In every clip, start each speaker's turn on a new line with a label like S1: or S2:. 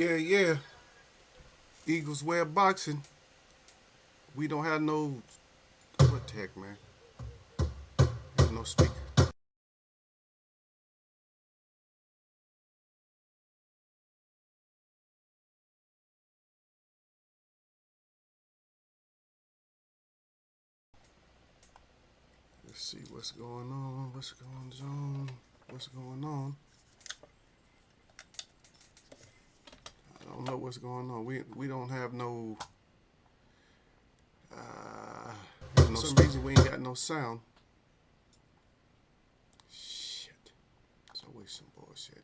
S1: Yeah. Eagles wear boxing. We don't have no. What the heck, man? Have no speaker. Let's see what's going on. What's going on? What's going on? I don't know what's going on. We don't have no. For some reason we ain't got no sound. Shit. It's always some bullshit.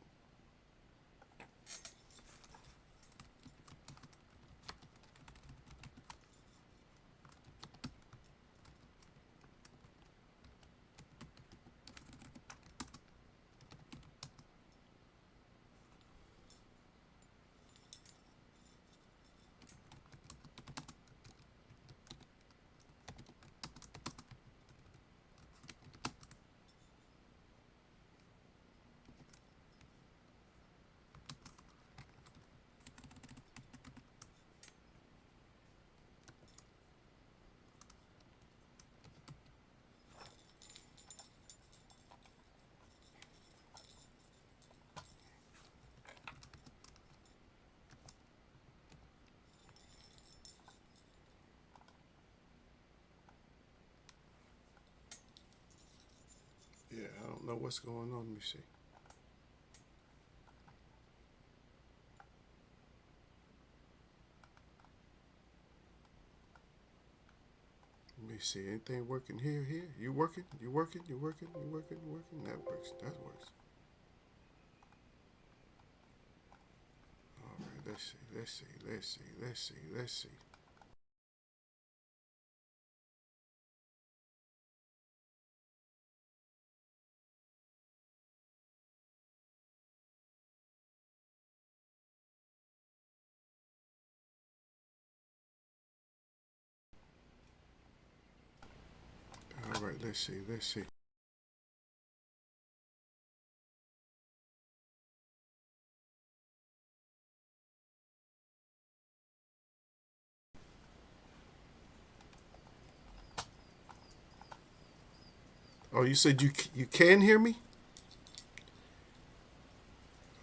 S1: Yeah, I don't know what's going on. Let me see. Let me see. Anything working here? Here? You working? You working? You working? You working? You working? That works. That works. All right. Let's see. Let's see. Let's see. Let's see. Let's see. All right. Let's see. Let's see. Oh, you said you can hear me?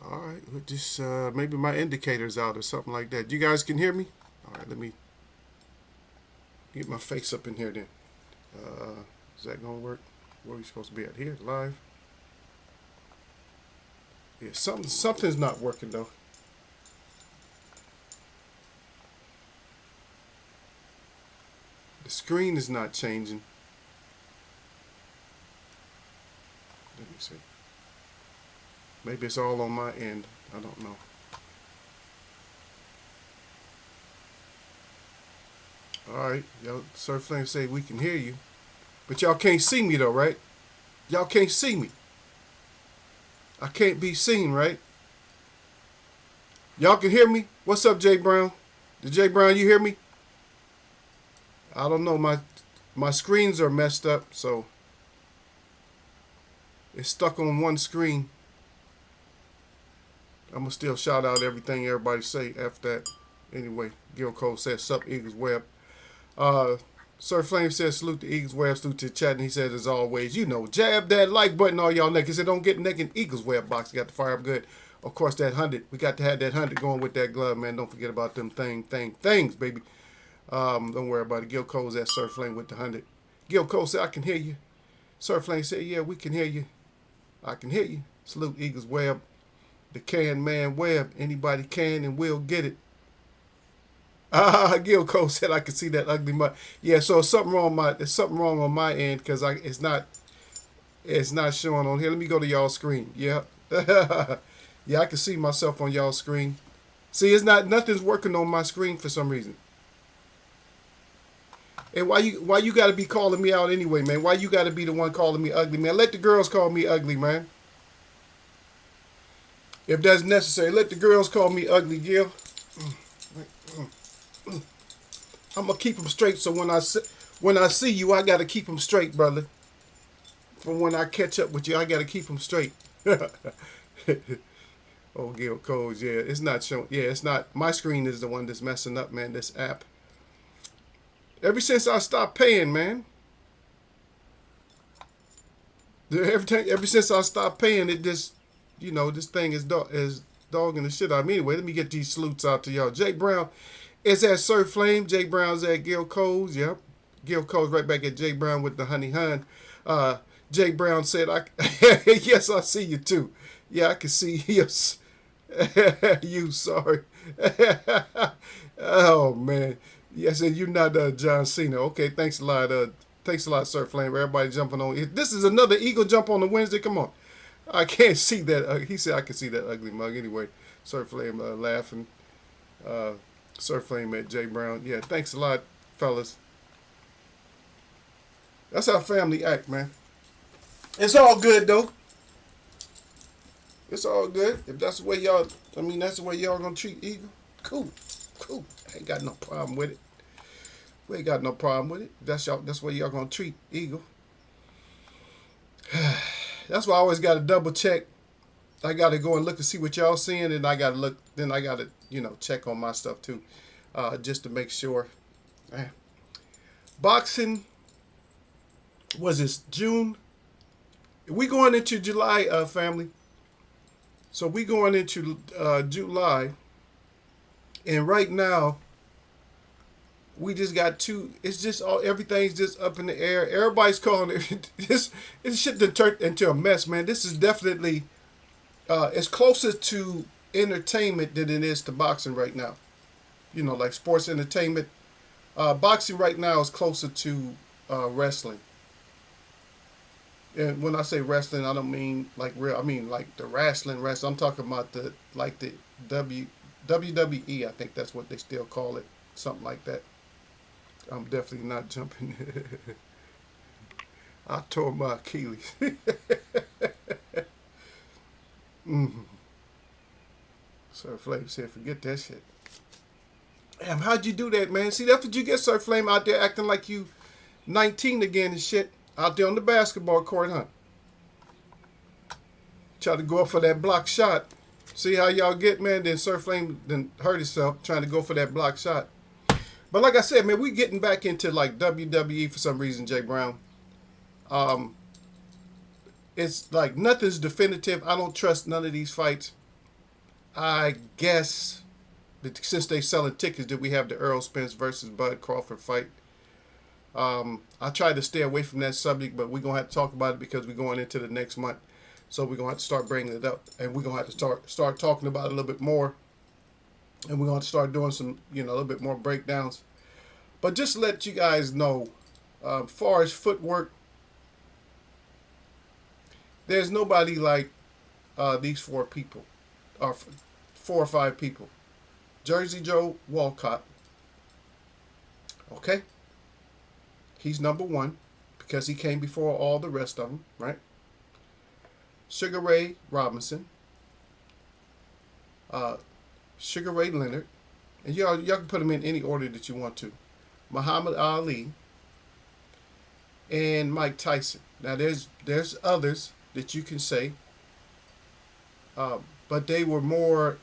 S1: All right. Just maybe my indicator's out or something like that. You guys can hear me? All right. Let me get my face up in here then. Is that gonna work? Where are we supposed to be at? Here, live. Yeah, something's not working though. The screen is not changing. Let me see. Maybe it's all on my end. I don't know. All right, y'all. Sir Flame say we can hear you, but y'all can't see me though, right? Y'all can't see me. I can't be seen, right? Y'all can hear me? What's up, Jay Brown? Did Jay Brown you hear me? I don't know. My screens are messed up, so it's stuck on one screen. I'm gonna still shout out everything everybody say after that. Anyway, Gil Cole says, "Sup Eagles Web." Sir Flame says, "Salute the Eagles Web." Salute to the chat, and he says, as always, jab that like button, all y'all naked. He said, "Don't get naked." Eagles Web box. You got the fire up good. Of course, that 100. We got to have that 100 going with that glove, man. Don't forget about them things, baby. Don't worry about it. Gil Cole's at Sir Flame with the 100. Gil Cole said, "I can hear you." Sir Flame said, "Yeah, we can hear you. I can hear you." Salute Eagles Web. The can man web. Anybody can and will get it. Gil Cole said I could see that ugly mud. Yeah, so there's something wrong on my end because it's not showing on here. Let me go to y'all screen. Yeah. Yeah, I can see myself on y'all screen. See, nothing's working on my screen for some reason. And why you gotta be calling me out anyway, man? Why you gotta be the one calling me ugly, man? Let the girls call me ugly, man. If that's necessary, let the girls call me ugly, Gil. I'm gonna keep them straight. So when I see you, I gotta keep them straight, brother. From when I catch up with you, I gotta keep them straight. Oh, Gil Codes, yeah, it's not showing. Yeah, it's not. My screen is the one that's messing up, man. This app. Ever since I stopped paying, man. Ever since I stopped paying, it just, this thing is dogging the shit out of me. Anyway, let me get these salutes out to y'all. Jay Brown is at Sir Flame. Jay Brown's at Gil Codes. Yep. Gil Codes right back at Jay Brown with the honey hun. Jay Brown said, yes, I see you too. Yeah, I can see you. You, sorry. Oh, man. Yes, and you're not John Cena. Okay, thanks a lot. Thanks a lot, Sir Flame. Everybody jumping on. This is another Eagle jump on the Wednesday. Come on. I can't see that. He said I can see that ugly mug. Anyway, Sir Flame laughing. Sir Flame at Jay Brown. Yeah, thanks a lot, fellas. That's how family act, man. It's all good, though. It's all good. If that's the way y'all, that's the way y'all gonna treat Eagle. Cool. Cool. I ain't got no problem with it. We ain't got no problem with it. That's the way y'all gonna treat Eagle. That's why I always gotta double check. I gotta go and look and see what y'all seeing, and I gotta look. Then I gotta, check on my stuff too, just to make sure. Boxing. Was this June? We going into July, family. So we going into July, and right now we just got two. It's just everything's just up in the air. Everybody's calling it this. This shit that turned into a mess, man. This is definitely it's closer to entertainment than it is to boxing right now. Like sports entertainment. Boxing right now is closer to wrestling. And when I say wrestling, I don't mean like real. I mean like the wrestling. I'm talking about the WWE. I think that's what they still call it. Something like that. I'm definitely not jumping. I tore my Achilles. Sir Flame said, forget that shit. Damn, how'd you do that, man? See, that's what you get, Sir Flame, out there acting like you 19 again and shit. Out there on the basketball court, huh? Try to go up for that block shot. See how y'all get, man? Then Sir Flame then hurt himself trying to go for that block shot. But like I said, man, we getting back into like WWE for some reason, Jay Brown. It's like nothing's definitive. I don't trust none of these fights. I guess since they selling tickets, did we have the Earl Spence versus Bud Crawford fight? I tried to stay away from that subject, but we're going to have to talk about it because we're going into the next month. So we're going to have to start bringing it up, and we're going to have to start talking about it a little bit more. And we're going to start doing some, a little bit more breakdowns. But just to let you guys know, as far as footwork, there's nobody like these four people, or 4 or 5 people. Jersey Joe Walcott. Okay? He's number 1 because he came before all the rest of them, right? Sugar Ray Robinson, Sugar Ray Leonard, and y'all can put them in any order that you want to. Muhammad Ali and Mike Tyson. Now there's others that you can say, but they were more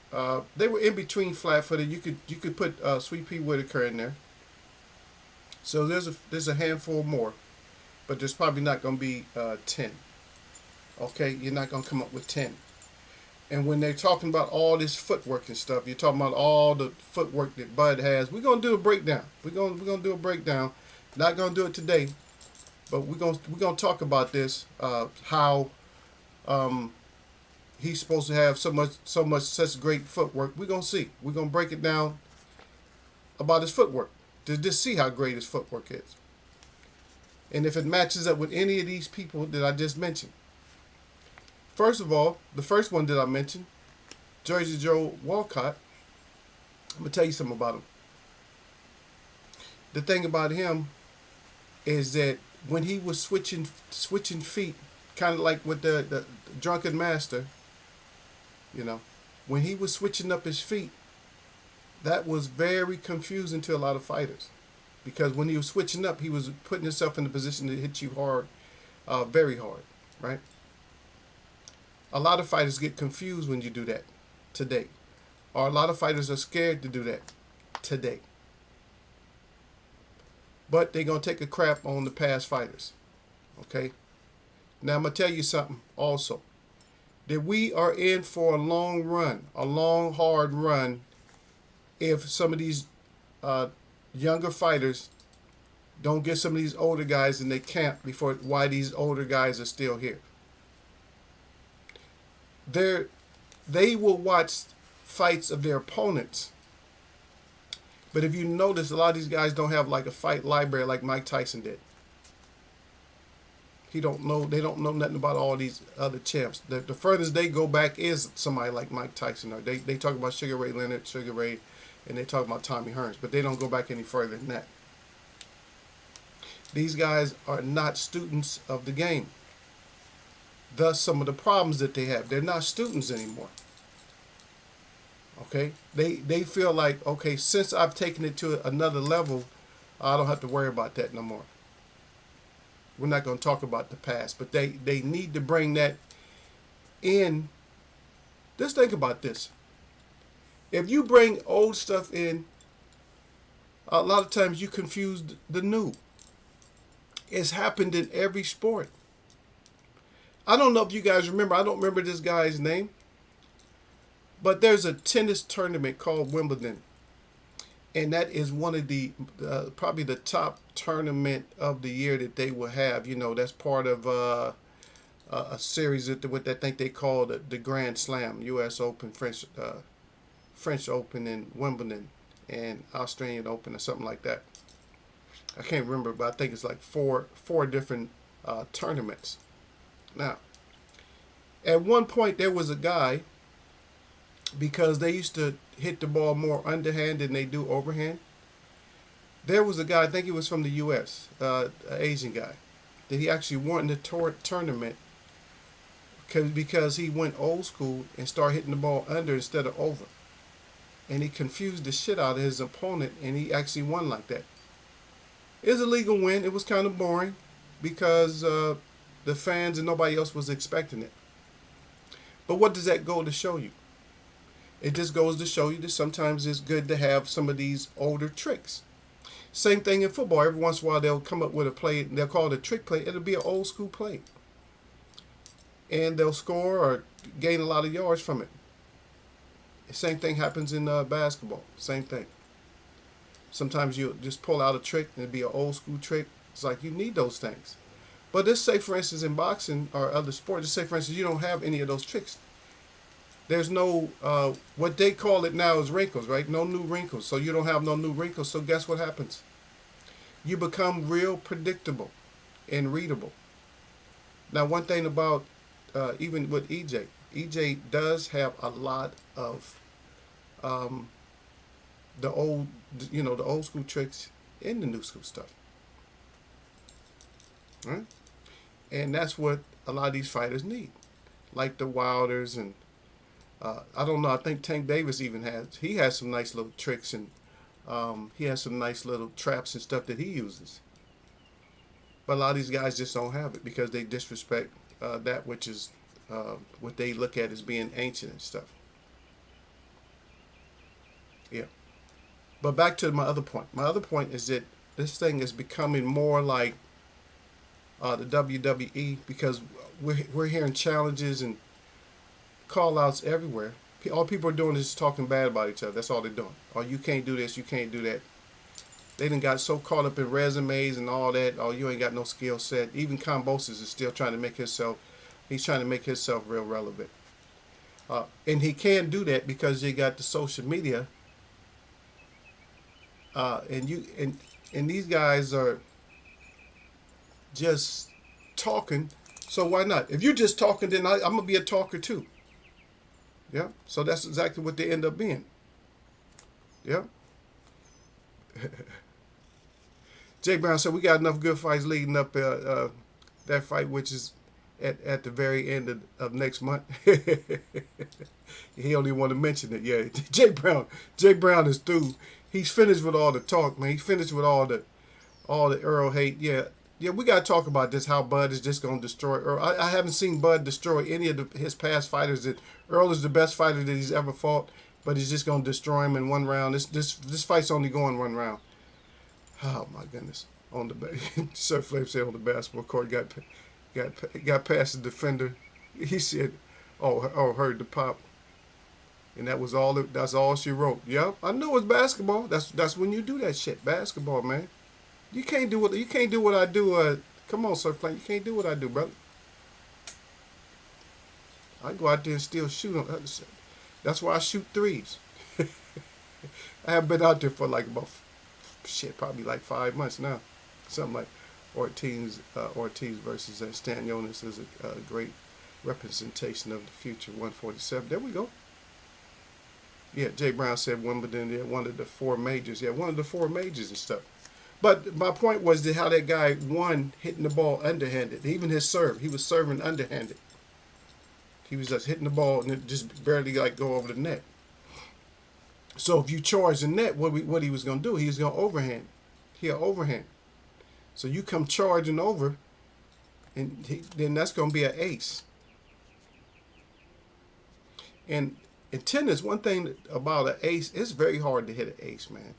S1: they were in between flat-footed. You could put Sweet Pea Whitaker in there. So there's a handful more, but there's probably not going to be 10. Okay, you're not going to come up with 10. And when they're talking about all this footwork and stuff, you're talking about all the footwork that Bud has. We're going to do a breakdown. We're going to do a breakdown. Not going to do it today, but we're going to talk about this. How he's supposed to have such great footwork. We're going to see. We're going to break it down about his footwork to just see how great his footwork is, and if it matches up with any of these people that I just mentioned. First of all, the first one that I mentioned, Jersey Joe Walcott, I'm going to tell you something about him. The thing about him is that when he was switching feet, kind of like with the Drunken Master, when he was switching up his feet, that was very confusing to a lot of fighters. Because when he was switching up, he was putting himself in a position to hit you hard, very hard, right? A lot of fighters get confused when you do that. today. Or a lot of fighters are scared to do that today. But they're going to take a crap on the past fighters. Okay? Now, I'm going to tell you something also. That we are in for a long run, a long, hard run, if some of these younger fighters don't get some of these older guys in their camp before why these older guys are still here. They will watch fights of their opponents. But if you notice, a lot of these guys don't have like a fight library like Mike Tyson did. They don't know nothing about all these other champs. The furthest they go back is somebody like Mike Tyson. Or they talk about Sugar Ray Leonard, Sugar Ray, and they talk about Tommy Hearns, but they don't go back any further than that. These guys are not students of the game. Thus, some of the problems that they have. They're not students anymore. Okay? They feel like, okay, since I've taken it to another level, I don't have to worry about that no more. We're not going to talk about the past, but they need to bring that in. Just think about this. If you bring old stuff in, a lot of times you confuse the new. It's happened in every sport. I don't know if you guys remember. I don't remember this guy's name. But there's a tennis tournament called Wimbledon. And that is one of the, probably the top tournament of the year that they will have. You know, that's part of a series that what I think they call the Grand Slam, U.S. Open, French Open, and Wimbledon, and Australian Open, or something like that. I can't remember, but I think it's like four different tournaments. Now, at one point there was a guy, because they used to hit the ball more underhand than they do overhand. There was a guy, I think he was from the U.S., an Asian guy, that he actually won the tournament because he went old school and started hitting the ball under instead of over. And he confused the shit out of his opponent, and he actually won like that. It was a legal win. It was kind of boring because the fans and nobody else was expecting it. But what does that go to show you? It just goes to show you that sometimes it's good to have some of these older tricks. Same thing in football. Every once in a while they'll come up with a play. They'll call it a trick play. It'll be an old school play. And they'll score or gain a lot of yards from it. Same thing happens in basketball. Same thing. Sometimes you just pull out a trick and it'll be an old school trick. It's like you need those things. But let's say, for instance, in boxing or other sports, let's say, for instance, you don't have any of those tricks. There's no, what they call it now is wrinkles, right? No new wrinkles. So you don't have no new wrinkles. So guess what happens? You become real predictable and readable. Now, one thing about, even with EJ, EJ does have a lot of the old, the old school tricks and the new school stuff. Right? And that's what a lot of these fighters need. Like the Wilders and I don't know. I think Tank Davis even has some nice little tricks, and he has some nice little traps and stuff that he uses. But a lot of these guys just don't have it because they disrespect that which is what they look at as being ancient and stuff. Yeah. But back to my other point. My other point is that this thing is becoming more like the WWE because we're hearing challenges and call outs everywhere. All people are doing is talking bad about each other. That's all they're doing. Oh, you can't do this, you can't do that. They done got so caught up in resumes and all that. Oh, you ain't got no skill set. Even Kambosos is still trying to make himself, he's trying to make himself real relevant. And he can't do that because you got the social media. And these guys are just talking. So why not? If you're just talking, then I'm going to be a talker too. Yeah, so that's exactly what they end up being. Yeah. Jay Brown said we got enough good fights leading up that fight, which is at the very end of next month. He only want to mention it. Yeah, Jay Brown is through. He's finished with all the talk, man. He's finished with all the Earl hate. Yeah, Yeah, we got to talk about this. How Bud is just going to destroy Earl. I haven't seen Bud destroy any of his past fighters. That Earl is the best fighter that he's ever fought, but he's just going to destroy him in one round. This fight's only going one round. Oh my goodness! On the Sir Flav said on the basketball court got past the defender. He said, "Oh, heard the pop," and that was all. That's all she wrote. Yep, I know it's basketball. That's when you do that shit. Basketball, man. You can't do what I do. Come on, Sir Flav. You can't do what I do, brother. I go out there and still shoot them. That's why I shoot threes. I haven't been out there for like about probably like 5 months now. Something like Ortiz versus Stanionis is a great representation of the future. 147. There we go. Yeah, Jay Brown said Wimbledon. Yeah, one of the four majors. Yeah, one of the four majors and stuff. But my point was that how that guy won hitting the ball underhanded. Even his serve, he was serving underhanded. He was just hitting the ball and it just barely like go over the net. So if you charge the net, what he was going to do, he was going to overhand. He'll overhand. So you come charging over, and then that's going to be an ace. And in tennis, one thing about an ace, it's very hard to hit an ace, man.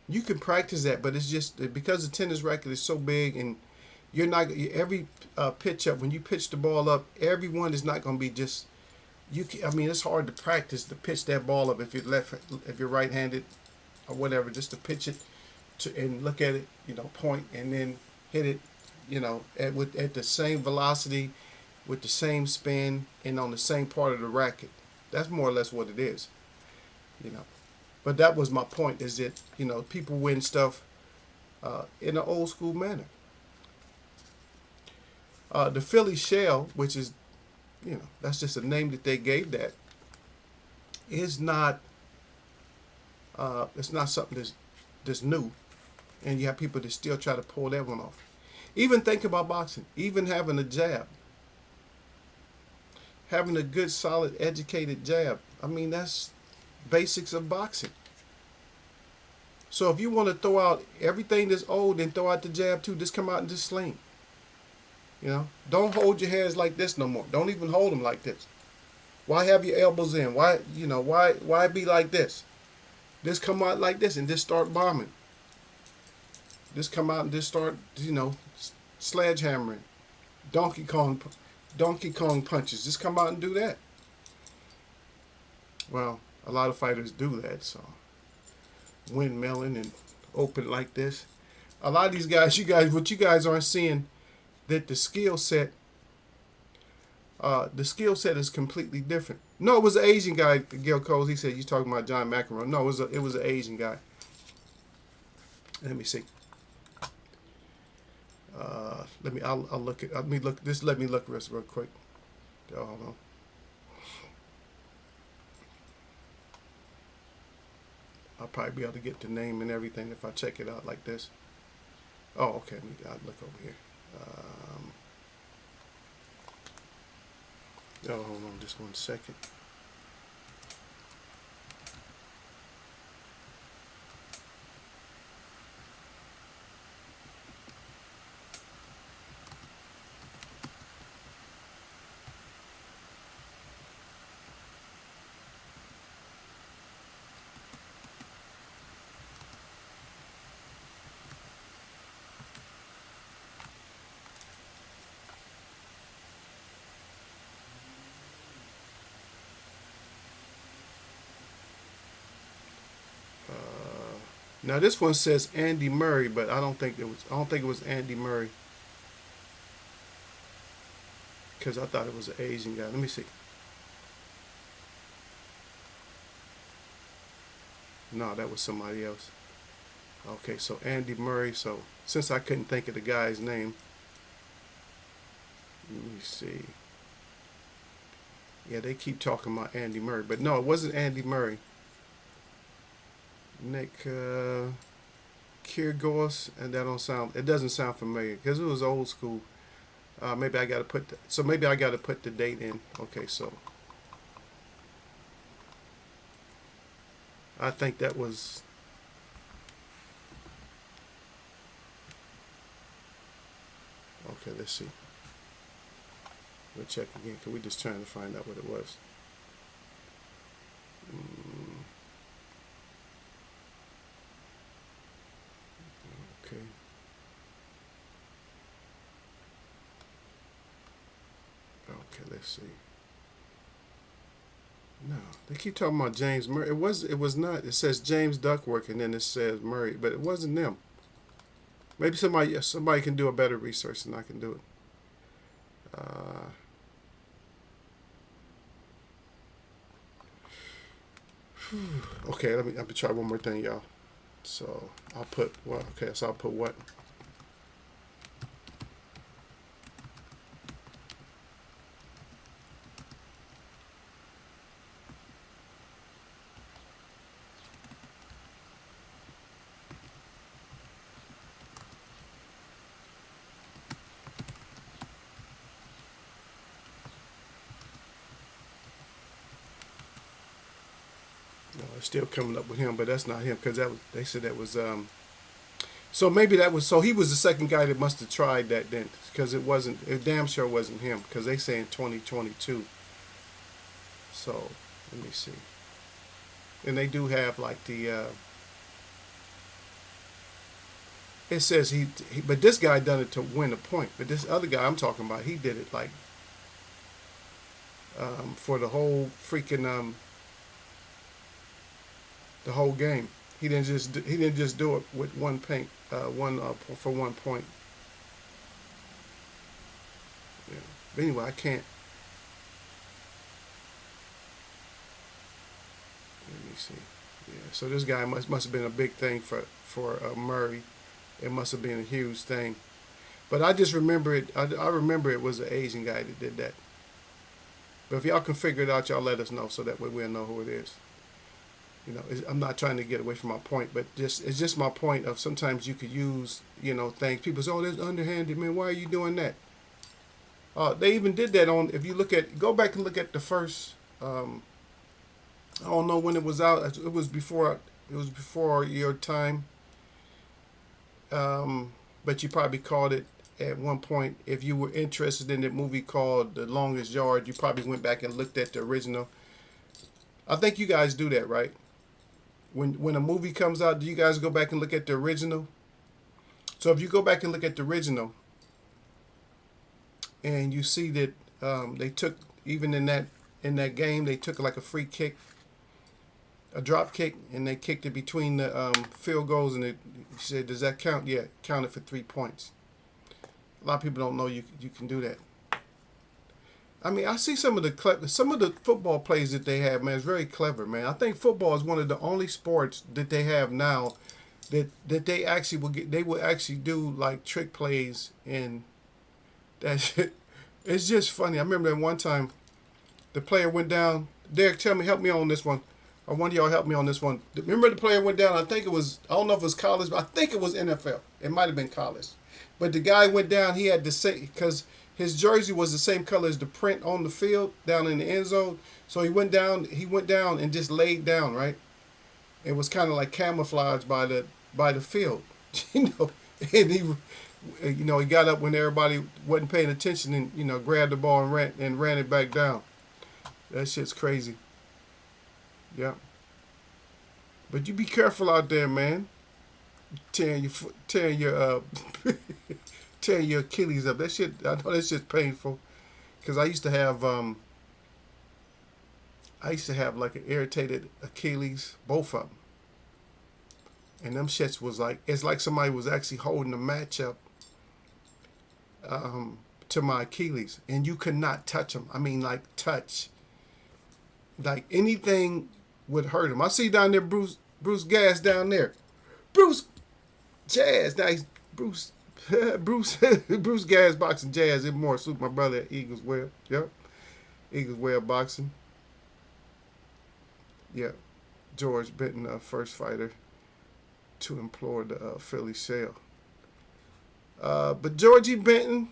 S1: You can practice that, but it's just because the tennis racket is so big, and you're not every pitch up when you pitch the ball up, everyone is not going to be just. I mean, it's hard to practice to pitch that ball up if you're right-handed, or whatever. Just to pitch it, and look at it, point, and then hit it, at the same velocity, with the same spin, and on the same part of the racket. That's more or less what it is, But that was my point. Is that people win stuff in an old school manner. The Philly Shell, which is that's just a name that they gave that, is not it's not something that's new, and you have people that still try to pull that one off. Even think about boxing, even having a jab, having a good, solid, educated jab. I mean, that's basics of boxing. So if you want to throw out everything that's old and throw out the jab too, just come out and just sling. Don't hold your hands like this no more. Don't even hold them like this. Why have your elbows in? Why be like this? Just come out like this and just start bombing. Just come out and just start, sledgehammering. Donkey Kong punches. Just come out and do that. Well, a lot of fighters do that, so windmilling and open like this. A lot of these guys, what you guys aren't seeing, that the skill set is completely different. No, it was an Asian guy, Gil Coles. He said, "You talking about John McEnroe?" No, it was an Asian guy. Let me see. I'll look at. Let me look. Just let me look real quick. Hold on. I'll probably be able to get the name and everything if I check it out like this. Oh, okay. I'll look over here. Hold on just 1 second. Now this one says Andy Murray, but I don't think it was Andy Murray, because I thought it was an Asian guy. Let me see. No, that was somebody else. Okay, so Andy Murray. So since I couldn't think of the guy's name, let me see. Yeah, they keep talking about Andy Murray, but no, it wasn't Andy Murray. Nick Kyrgios, and it doesn't sound familiar because it was old school. Maybe I got to put the date in. Okay, so I think that was let's see. We'll check again because we're just trying to find out what it was. Okay. Okay, let's see. No, they keep talking about James Murray. It was not. It says James Duckworth, and then it says Murray, but it wasn't them. Maybe somebody can do a better research than I can do it. Okay, let me try one more thing, y'all. So I'll put well. Okay, so I'll put what? No, it's still coming up with him, but that's not him because they said that was So maybe that was so he was the second guy that must have tried that then because it damn sure wasn't him because they say in 2022. So let me see, and they do have like the it says but this guy done it to win a point, but this other guy I'm talking about he did it like for the whole freaking the whole game. He didn't just do it with one paint, for 1 point. Yeah. But anyway, I can't. Let me see. Yeah. So this guy must have been a big thing for Murray. It must have been a huge thing. But I just remember it. I remember it was an Asian guy that did that. But if y'all can figure it out, y'all let us know so that way we'll know who it is. You know, I'm not trying to get away from my point, but it's just my point of sometimes you could use, things. People say, oh, that's underhanded, man. Why are you doing that? They even did that if you go back and look at the first, I don't know when it was out. It was before your time. But you probably called it at one point. If you were interested in that movie called The Longest Yard, you probably went back and looked at the original. I think you guys do that, right? When a movie comes out, do you guys go back and look at the original? So if you go back and look at the original, and you see that they took even in that game they took like a free kick, a drop kick, and they kicked it between the field goals, and you said, does that count? Yeah, it counted for 3 points. A lot of people don't know you can do that. I mean, I see some of the football plays that they have, man. It's very clever, man. I think football is one of the only sports that they have now that they actually will actually do like trick plays, and that shit. It's just funny. I remember that one time the player went down. Derek, help me on this one. Or one of y'all help me on this one. Remember the player went down. I don't know if it was college, but I think it was NFL. It might have been college. But the guy went down. He had to say because his jersey was the same color as the print on the field down in the end zone. So he went down and just laid down, right? It was kind of like camouflaged by the field, And he got up when everybody wasn't paying attention and grabbed the ball and ran it back down. That shit's crazy. Yeah. But you be careful out there, man. Tearing your tearing your Achilles up. That shit, I know that shit's painful. Cause I used to have like an irritated Achilles, both of them. And them shits was like, it's like somebody was actually holding a match up to my Achilles, and you could not touch them. I mean, like touch. Like anything would hurt him. I see down there Bruce Gas down there. Bruce Jazz. Now he's Bruce Gas Boxing Jazz. It more suit my brother at Eagles Web. Yep. Eagles Web Boxing. Yep. George Benton, first fighter to implore the Philly sale. But Georgie Benton,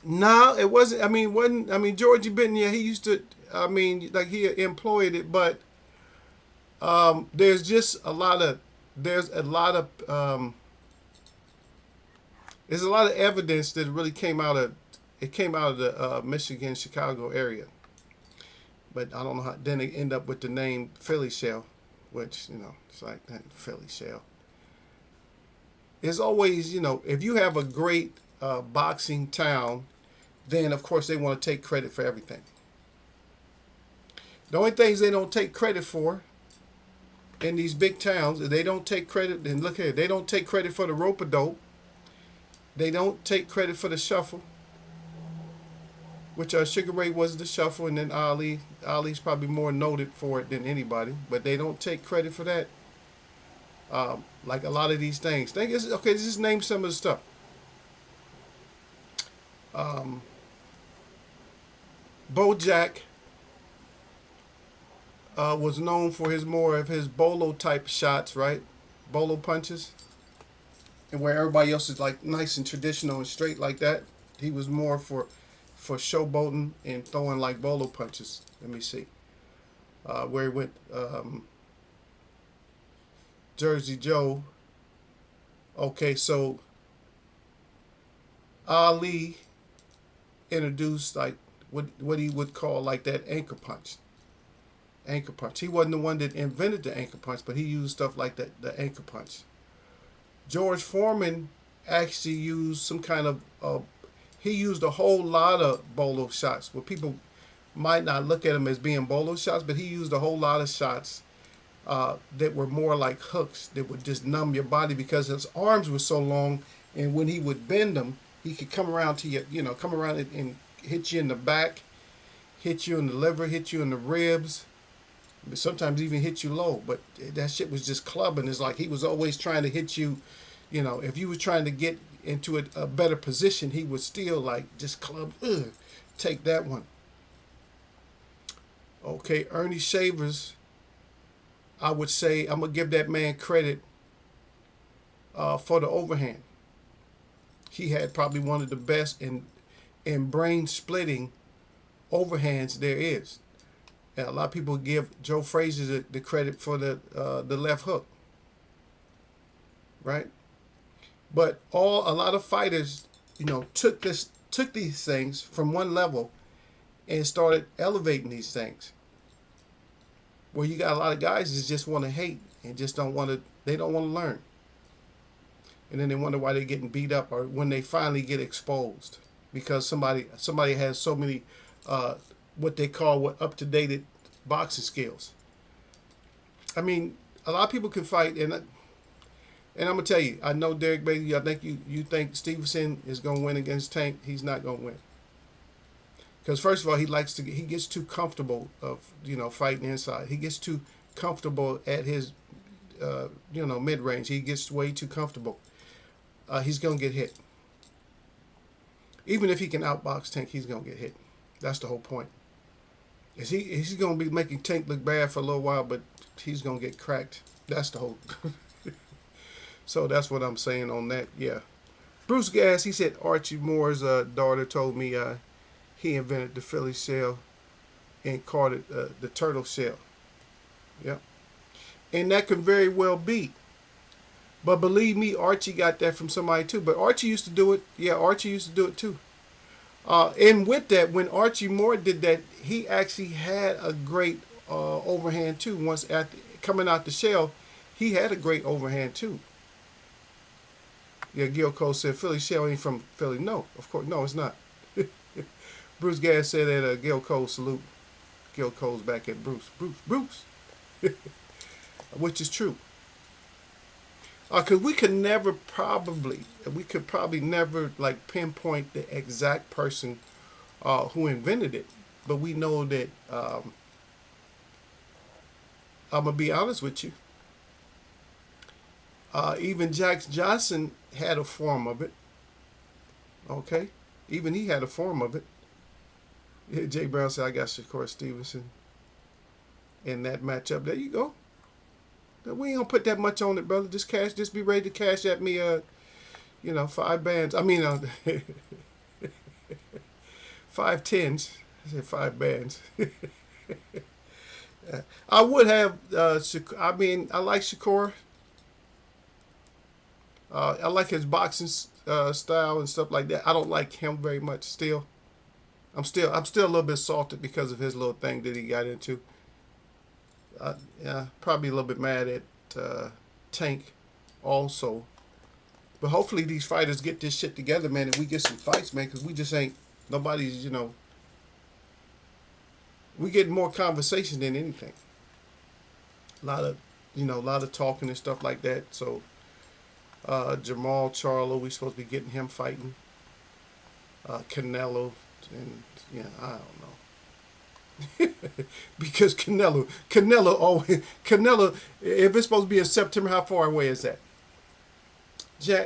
S1: no, it wasn't. Georgie Benton, yeah, he used to, like he employed it, but there's a lot of There's a lot of evidence that really came out of the Michigan, Chicago area. But I don't know how. Then they end up with the name Philly Shell, which it's like Philly Shell. There's always if you have a great boxing town, then of course they want to take credit for everything. The only things they don't take credit for in these big towns, they don't take credit. And look here, they don't take credit for the rope-a-dope. They don't take credit for the shuffle, which Sugar Ray was the shuffle, and then Ali's probably more noted for it than anybody. But they don't take credit for that. Like a lot of these things. Okay, just name some of the stuff. Bojack was known for more of his bolo type shots, right? Bolo punches. And where everybody else is like nice and traditional and straight like that, he was more for showboating and throwing like bolo punches. Let me see. Where he went, Jersey Joe. Okay, so Ali introduced like what he would call like that anchor punch. Anchor punch. He wasn't the one that invented the anchor punch, but he used stuff like that, the anchor punch. George Foreman actually used some kind of he used a whole lot of bolo shots. Where people might not look at them as being bolo shots, but he used a whole lot of shots that were more like hooks that would just numb your body because his arms were so long, and when he would bend them, he could come around to you, come around and hit you in the back, hit you in the liver, hit you in the ribs, but sometimes even hit you low. But that shit was just clubbing. It's like he was always trying to hit you, if you were trying to get into a better position, he would still like just club, take that one. Okay, Ernie Shavers, I would say I'm going to give that man credit for the overhand. He had probably one of the best in brain splitting overhands there is. And a lot of people give Joe Frazier the credit for the left hook, right? But a lot of fighters, took these things from one level and started elevating these things. Where you got a lot of guys that just want to hate and just don't want to learn. And then they wonder why they're getting beat up, or when they finally get exposed because somebody has so many what they call up-to-date boxing skills. I mean, a lot of people can fight, and I'm gonna tell you, I know Derek Bailey. I think you think Stevenson is gonna win against Tank. He's not gonna win. Because first of all, he gets too comfortable of fighting inside. He gets too comfortable at his mid range. He gets way too comfortable. He's gonna get hit. Even if he can outbox Tank, he's gonna get hit. That's the whole point. He's gonna be making Tank look bad for a little while, but he's gonna get cracked. That's the whole. So that's what I'm saying on that. Yeah. Bruce Gass, he said Archie Moore's daughter told me he invented the Philly shell and called it the turtle shell. Yeah. And that could very well be. But believe me, Archie got that from somebody too. But Archie used to do it. Yeah, Archie used to do it too. And with that, when Archie Moore did that, he actually had a great overhand too. Once coming out the shell, he had a great overhand too. Yeah, Gil Cole said Philly shell ain't from Philly. No, of course, no, it's not. Bruce Gass said that Gil Cole salute. Gil Cole's back at Bruce. Which is true. Because we could probably never like pinpoint the exact person who invented it. But we know that, I'm going to be honest with you, even Jack Johnson had a form of it. Okay? Even he had a form of it. Yeah, Jay Brown said, I got Shakur Stevenson in that matchup. There you go. We ain't gonna put that much on it, brother. Just be ready to cash at me, 5 bands. I mean, 5 tens. I said 5 bands. I would have, I like Shakur. I like his boxing style and stuff like that. I don't like him very much. Still, I'm still a little bit salted because of his little thing that he got into. Yeah, probably a little bit mad at Tank also. But hopefully these fighters get this shit together, man, and we get some fights, man, because we just ain't, nobody's, we get more conversation than anything. A lot of, a lot of talking and stuff like that. So Jamal Charlo, we supposed to be getting him fighting. Canelo, and yeah, I don't know. Because Canelo, if it's supposed to be in September, how far away is that?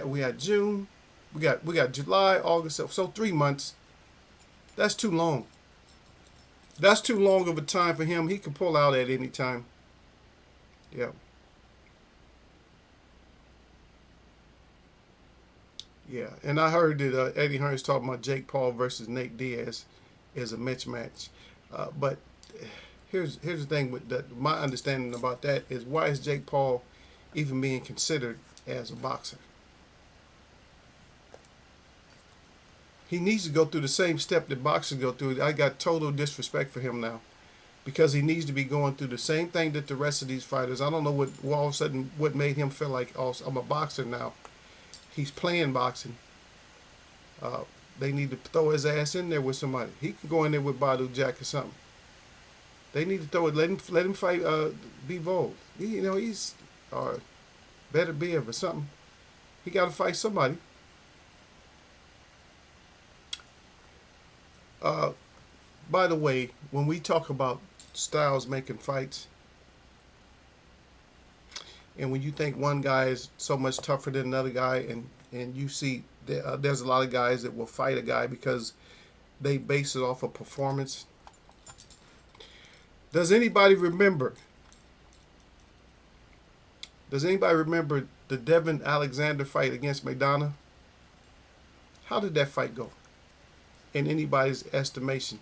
S1: We got June, we got July, August, so 3 months. That's too long. That's too long of a time for him. He can pull out at any time. Yeah. Yeah, and I heard that Eddie Hearn's talking about Jake Paul versus Nate Diaz as a mismatch. But here's the thing with that. My understanding about that is, why is Jake Paul even being considered as a boxer? He needs to go through the same step that boxers go through. I got total disrespect for him now, because he needs to be going through the same thing that the rest of these fighters. I don't know what all of a sudden what made him feel like, oh, I'm a boxer now. He's playing boxing. They need to throw his ass in there with somebody. He can go in there with Badu Jack or something. They need to throw it. Let him fight. Be bold. He's or Better Biev or something. He got to fight somebody. By the way, when we talk about styles making fights, and when you think one guy is so much tougher than another guy, and you see there's a lot of guys that will fight a guy because they base it off of performance. Does anybody remember the Devin Alexander fight against Maidana? How did that fight go, in anybody's estimation?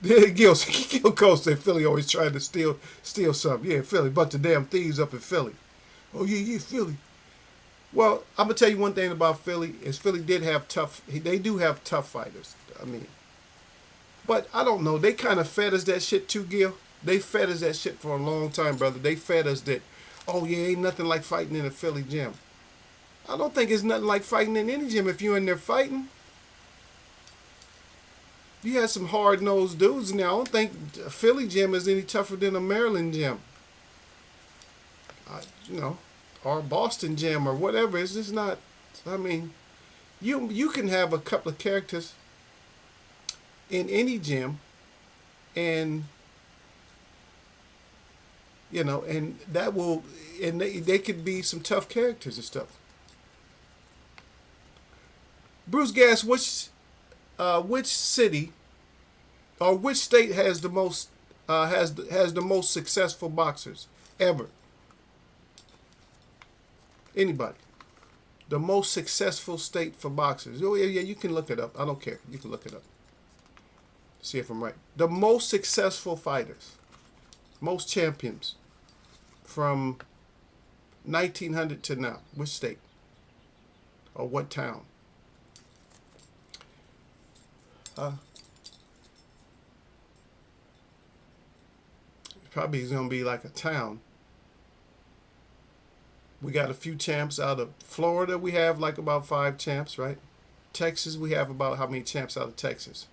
S1: Gil Coast said Philly always trying to steal something. Yeah, Philly, bunch of damn thieves up in Philly. Oh yeah, Philly. Well, I'm gonna tell you one thing about Philly is Philly did have they do have tough fighters. I mean, but I don't know. They kind of fed us that shit too, Gil. They fed us that shit for a long time, brother. They fed us that, oh yeah, ain't nothing like fighting in a Philly gym. I don't think it's nothing like fighting in any gym if you're in there fighting. You had some hard-nosed dudes now. I don't think a Philly gym is any tougher than a Maryland gym. Or a Boston gym or whatever. It's just not, I mean, you can have a couple of characters in any gym, and and that will, and they could be some tough characters and stuff. Bruce Gass, which city or which state has the most has the most successful boxers ever? Anybody? The most successful state for boxers. Oh yeah, you can look it up. I don't care. You can look it up. See if I'm right. The most successful fighters, most champions from 1900 to now. Which state? Or what town? Probably is going to be like a town. We got a few champs out of Florida. We have like about 5 champs, right? Texas, we have about how many champs out of Texas?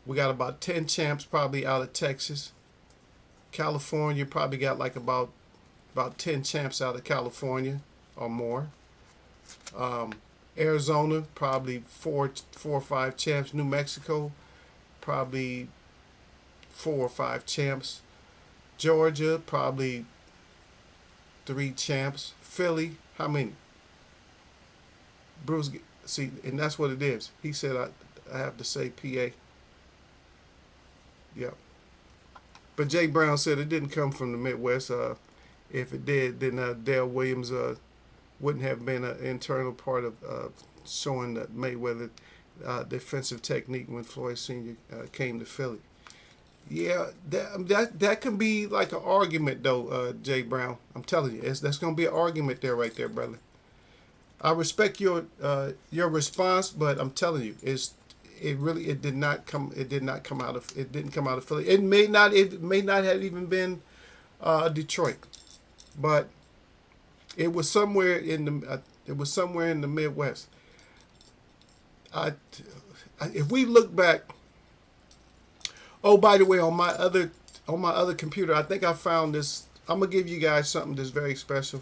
S1: We got about 10 champs probably out of Texas. California probably got like about 10 champs out of California or more. Arizona, probably four or 5 champs. New Mexico, probably 4 or 5 champs. Georgia, probably 3 champs. Philly, how many? Bruce, see, and that's what it is. He said I have to say PA. Yeah. But Jay Brown said it didn't come from the Midwest. If it did, then Dale Williams wouldn't have been an internal part of showing that Mayweather defensive technique when Floyd Sr. Came to Philly. Yeah, that can be like an argument though, Jay Brown. I'm telling you, that's going to be an argument there, right there, brother. I respect your response, but I'm telling you, it did not come out of it didn't come out of Philly. It may not have even been Detroit, but it was somewhere in the Midwest. I, if we look back, oh, by the way, on my other computer, I think I found this. I'm gonna give you guys something that's very special.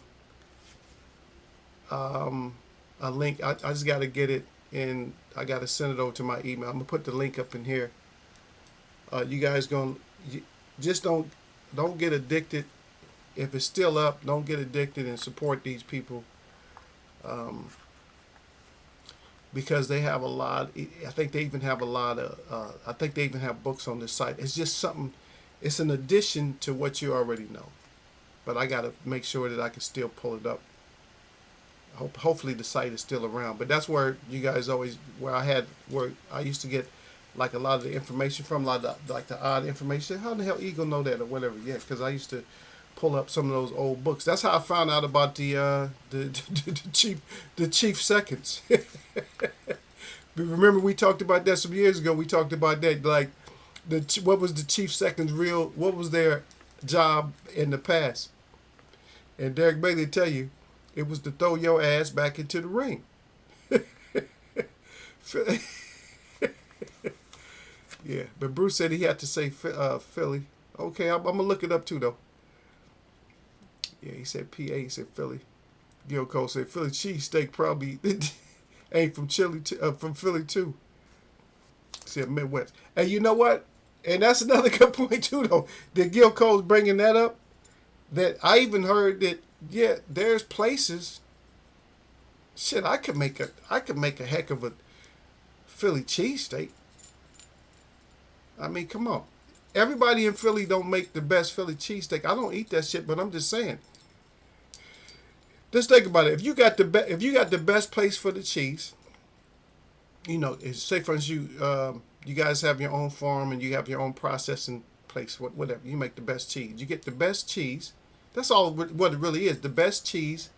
S1: A link. I just got to get it in. I got to send it over to my email. I'm gonna put the link up in here. You guys just don't get addicted. If it's still up, don't get addicted and support these people. Um, because they have a lot. I think they even have a lot of. I think they even have books on this site. It's just something. It's an addition to what you already know. But I got to make sure that I can still pull it up. Hopefully the site is still around. But that's where you guys always where I used to get like a lot of the information from, a lot of like the odd information. How the hell Eagle know that or whatever? Yeah, because I used to pull up some of those old books. That's how I found out about the chief seconds. Remember we talked about that some years ago. We talked about that, like what was the chief seconds what was their job in the past? And Derek Bailey tell you it was to throw your ass back into the ring. Yeah, but Bruce said he had to say Philly. Okay, I'm gonna look it up too though. Yeah, he said PA. He said Philly. Gil Cole said Philly cheesesteak probably ain't from from Philly too. He said Midwest. And you know what? And that's another good point too though. That Gil Cole's bringing that up. That I even heard that there's places. Shit, I could make a heck of a Philly cheesesteak. I mean, come on. Everybody in Philly don't make the best Philly cheesesteak. I don't eat that shit, but I'm just saying. Just think about it. If you got the best place for the cheese, say for instance you guys have your own farm and you have your own processing place, whatever. You make the best cheese. You get the best cheese. That's all what it really is. The best cheese,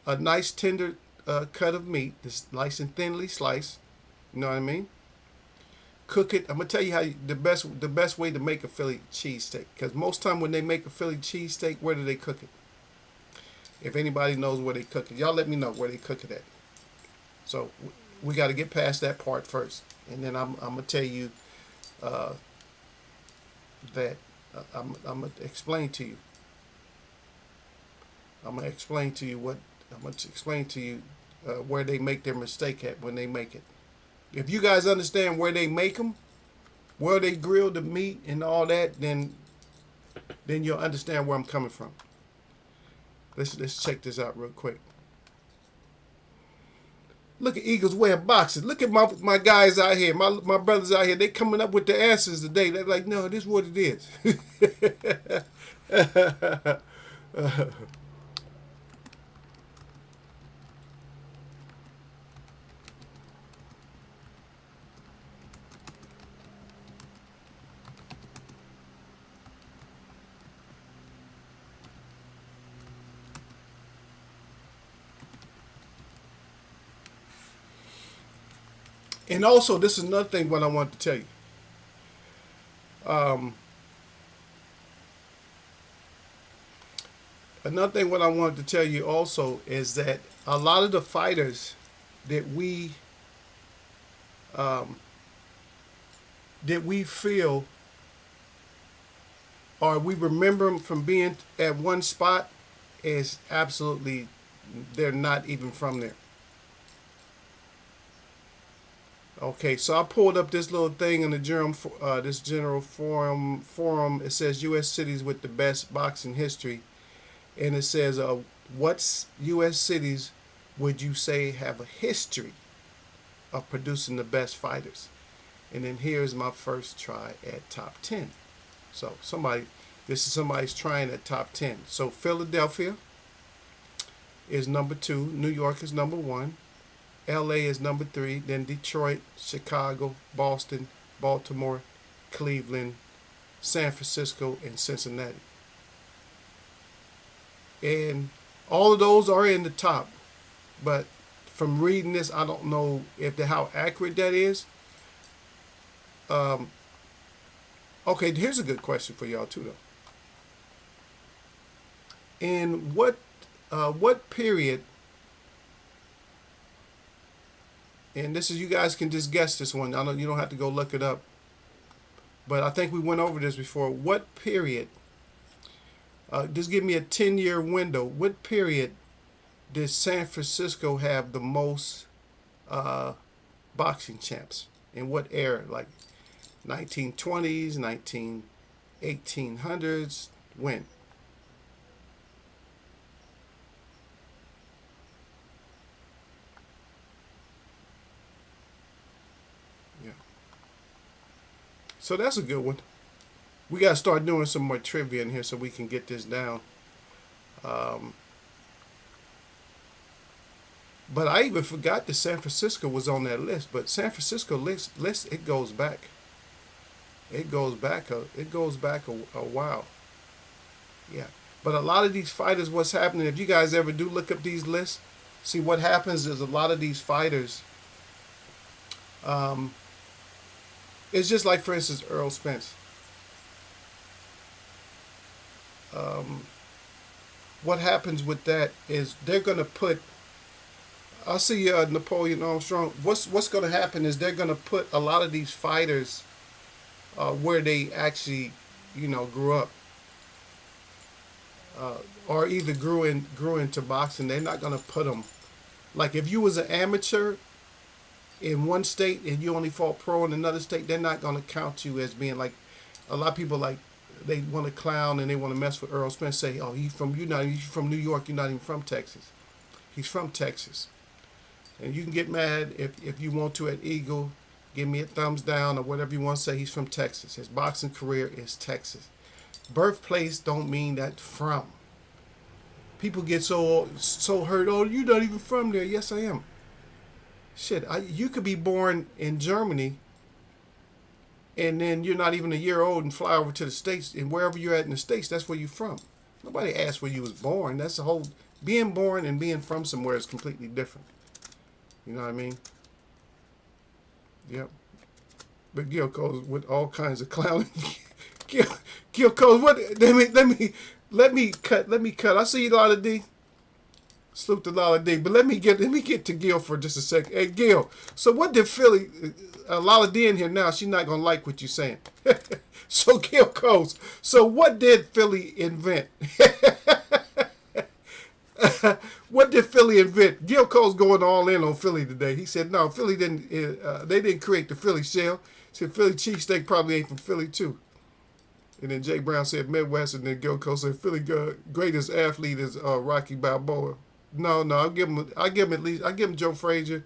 S1: a nice tender cut of meat, that's nice and thinly sliced. You know what I mean? Cook it. I'm gonna tell you how the best way to make a Philly cheesesteak. Because most time when they make a Philly cheesesteak, where do they cook it? If anybody knows where they cook it, y'all let me know where they cook it at. So we got to get past that part first, and then I'm gonna tell you that I'm gonna explain to you. I'm gonna explain to you where they make their mistake at when they make it. If you guys understand where they make them, where they grill the meat and all that, then you'll understand where I'm coming from. Let's check this out real quick. Look at Eagles wearing boxes. Look at my guys out here, my brothers out here. They coming up with the answers today. They're like, no, this is what it is. And also, this is another thing what I want to tell you. Another thing what I wanted to tell you also is that a lot of the fighters that we feel or we remember them from being at one spot is absolutely, they're not even from there. Okay, so I pulled up this little thing in the general forum. It says U.S. cities with the best boxing history, and it says, what U.S. cities would you say have a history of producing the best fighters? And then here's my first try at top 10. So this is somebody's trying at top 10. So Philadelphia is number 2. New York is number 1. LA is number 3, then Detroit, Chicago, Boston, Baltimore, Cleveland, San Francisco, and Cincinnati. And all of those are in the top but from reading this, I don't know if how accurate that is. Um, okay, here's a good question for y'all too, though. In what period? And this is, you guys can just guess this one. I know you don't have to go look it up, but I think we went over this before. What period? Just give me a 10-year window. What period did San Francisco have the most uh, boxing champs? In what era? Like 1920s, 1800s? When? Yeah. So that's a good one. We got to start doing some more trivia in here so we can get this down. Um, but I even forgot that San Francisco was on that list. But San Francisco list it goes back. It goes back a while. Yeah. But a lot of these fighters, what's happening, if you guys ever do look up these lists, see what happens is a lot of these fighters, um, it's just like, for instance, Earl Spence. Um, what happens with that is they're going to put, I see Napoleon Armstrong. What's going to happen is they're going to put a lot of these fighters where they actually, grew up, uh, or either grew into boxing. They're not going to put them, like, if you was an amateur in one state and you only fought pro in another state, they're not going to count you as being like, a lot of people, like, they want to clown and they want to mess with Earl Spence. Say, oh, he's from New York. You're not even from Texas. He's from Texas. And you can get mad if you want to at Eagle. Give me a thumbs down or whatever you want to say. He's from Texas. His boxing career is Texas. Birthplace don't mean that from. People get so hurt. Oh, you're not even from there. Yes, I am. Shit, you could be born in Germany, and then you're not even a year old and fly over to the States, and wherever you're at in the States, that's where you're from. Nobody asked where you was born. That's the whole, being born and being from somewhere is completely different. You know what I mean? Yep. But Gil goes with all kinds of clowning. Gil goes, what? Let me cut. I see you, Lotta D. Salute to Lotta D. But let me get to Gil for just a second. Hey, Gil. So what did Philly? Lotta D in here now. She's not gonna like what you're saying. So Gil goes. So what did Philly invent? What did Philly invent? Gil Cole's going all in on Philly today. He said, no, Philly didn't. They didn't create the Philly shell. He said Philly cheesesteak probably ain't from Philly too. And then Jay Brown said Midwest, and then Gil Cole said Philly greatest athlete is Rocky Balboa. No, I give him at least, I give him Joe Frazier,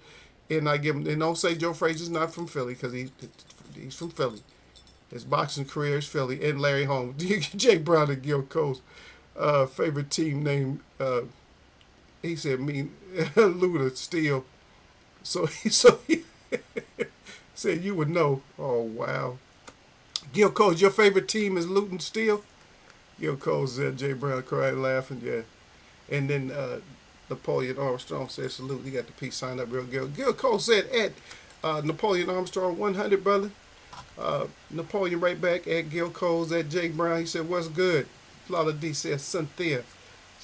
S1: and I give him, and don't say Joe Frazier's not from Philly because he's from Philly. His boxing career is Philly, and Larry Holmes. Jay Brown and Gil Cole's favorite team name. He said me Luda Steel. So he said you would know. Oh wow. Gil Coles, your favorite team is Luton Steel? Gil Coles said, Jay Brown cried laughing, yeah. And then Napoleon Armstrong said salute. He got the peace sign up real good. Gil Coles said at Napoleon Armstrong 100, brother. Napoleon right back at Gil Coles at Jay Brown. He said, what's good? Lotta D said Cynthia.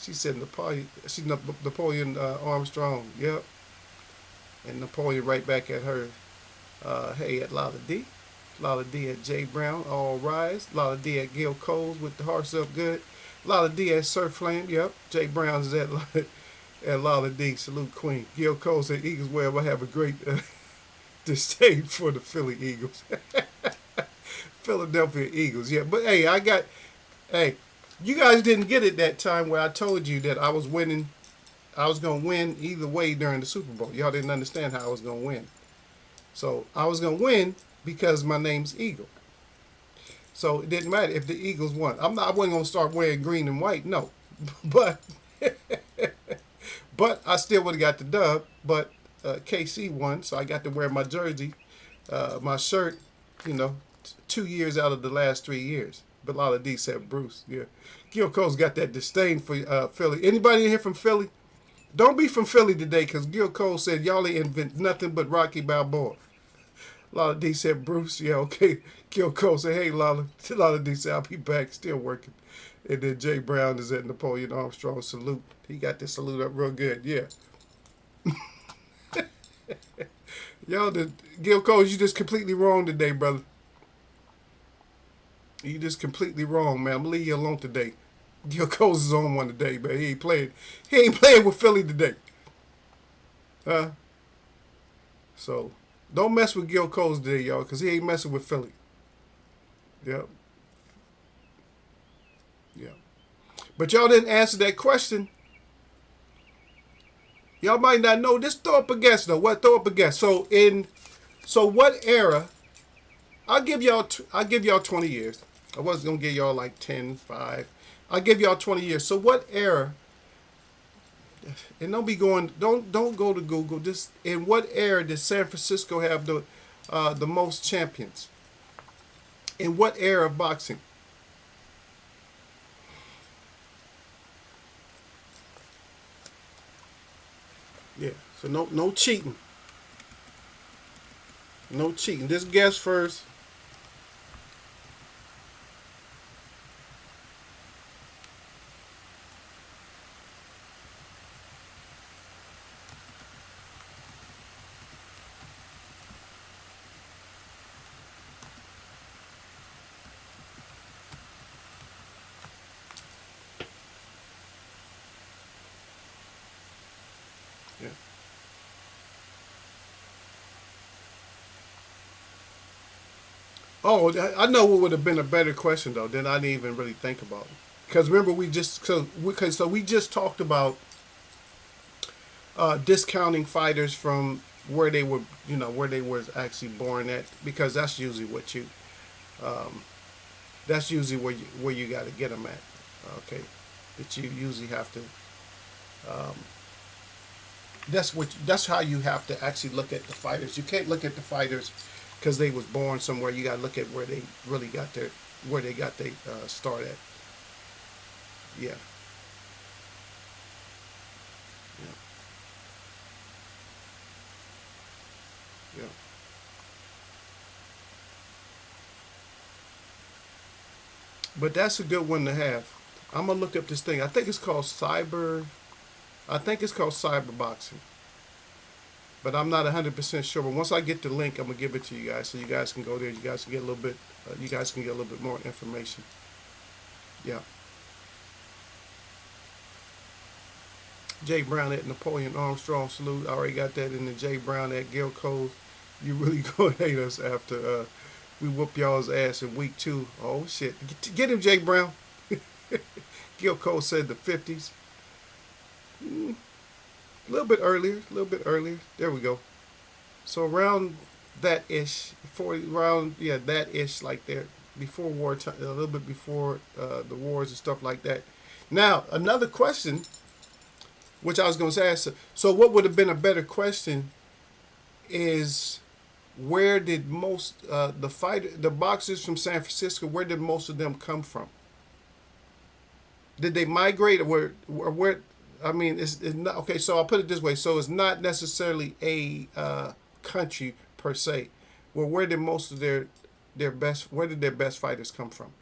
S1: She said Napoleon Armstrong, yep. And Napoleon right back at her. Hey, at Lotta D. Lotta D at Jay Brown, all rise. Lotta D at Gil Coles with the hearts up good. Lotta D at Surf Flame, yep. Jay Brown's at Lotta D, salute Queen. Gil Coles at Eagles Web, I have a great disdain for the Philly Eagles. Philadelphia Eagles, yeah. But hey, you guys didn't get it that time where I told you that I was winning. I was going to win either way during the Super Bowl. Y'all didn't understand how I was going to win. So I was going to win because my name's Eagle. So it didn't matter if the Eagles won. I wasn't going to start wearing green and white, no. But but I still would have got the dub. But KC won, so I got to wear my jersey, my shirt, 2 years out of the last 3 years. But Lotta D said Bruce, yeah. Gil Cole's got that disdain for Philly. Anybody in here from Philly? Don't be from Philly today, because Gil Cole said y'all ain't invent nothing but Rocky Balboa. Lala D said, Bruce, yeah, okay. Gil Cole said, hey, Lala. Lala D said, I'll be back, still working. And then Jay Brown is at Napoleon Armstrong salute. He got this salute up real good, yeah. Y'all, Gil Cole, you just completely wrong today, brother. You just completely wrong, man. I'm gonna leave you alone today. Gil Cole's is on one today, but he ain't playing. He ain't playing with Philly today. So don't mess with Gil Cole's today, y'all, because he ain't messing with Philly. Yep. Yep. But y'all didn't answer that question. Y'all might not know. Just throw up a guess though. What? Throw up a guess. So what era? I'll give y'all 20 years. I wasn't gonna give y'all like 10, 5. I'll give y'all 20 years. So what era? And don't be going. Don't go to Google. Just in what era did San Francisco have the most champions? In what era of boxing? Yeah. So no cheating. No cheating. Just guess first. Yeah. Oh, I know what would have been a better question though. Then I didn't even really think about it. Because remember, we just talked about discounting fighters from where they were, where they were actually born at, because that's usually what you, that's usually where you got to get them at. Okay, that you usually have to. That's how you have to actually look at the fighters. You can't look at the fighters because they was born somewhere. You got to look at where they really got their start at. Yeah, yeah, yeah. But that's a good one to have. I'm gonna look up this thing. I think it's called cyber. I think it's called cyber boxing, but I'm not 100% sure. But once I get the link, I'm gonna give it to you guys, so you guys can go there. You guys can get a little bit. You guys can get a little bit more information. Yeah. Jay Brown at Napoleon Armstrong salute. I already got that in the Jay Brown at Gil Cole. You really gonna hate us after we whoop y'all's ass in week 2. Oh shit! Get him, Jay Brown. Gil Cole said the 50s. A little bit earlier. A little bit earlier. There we go. So around that ish, before around that ish, like there before war time, a little bit before the wars and stuff like that. Now another question, which I was going to ask. So what would have been a better question is, where did most the boxers from San Francisco, where did most of them come from? Did they migrate, or where? I mean, it's not okay. So I'll put it this way: so it's not necessarily a country per se. Well, where did most of their best? Where did their best fighters come from?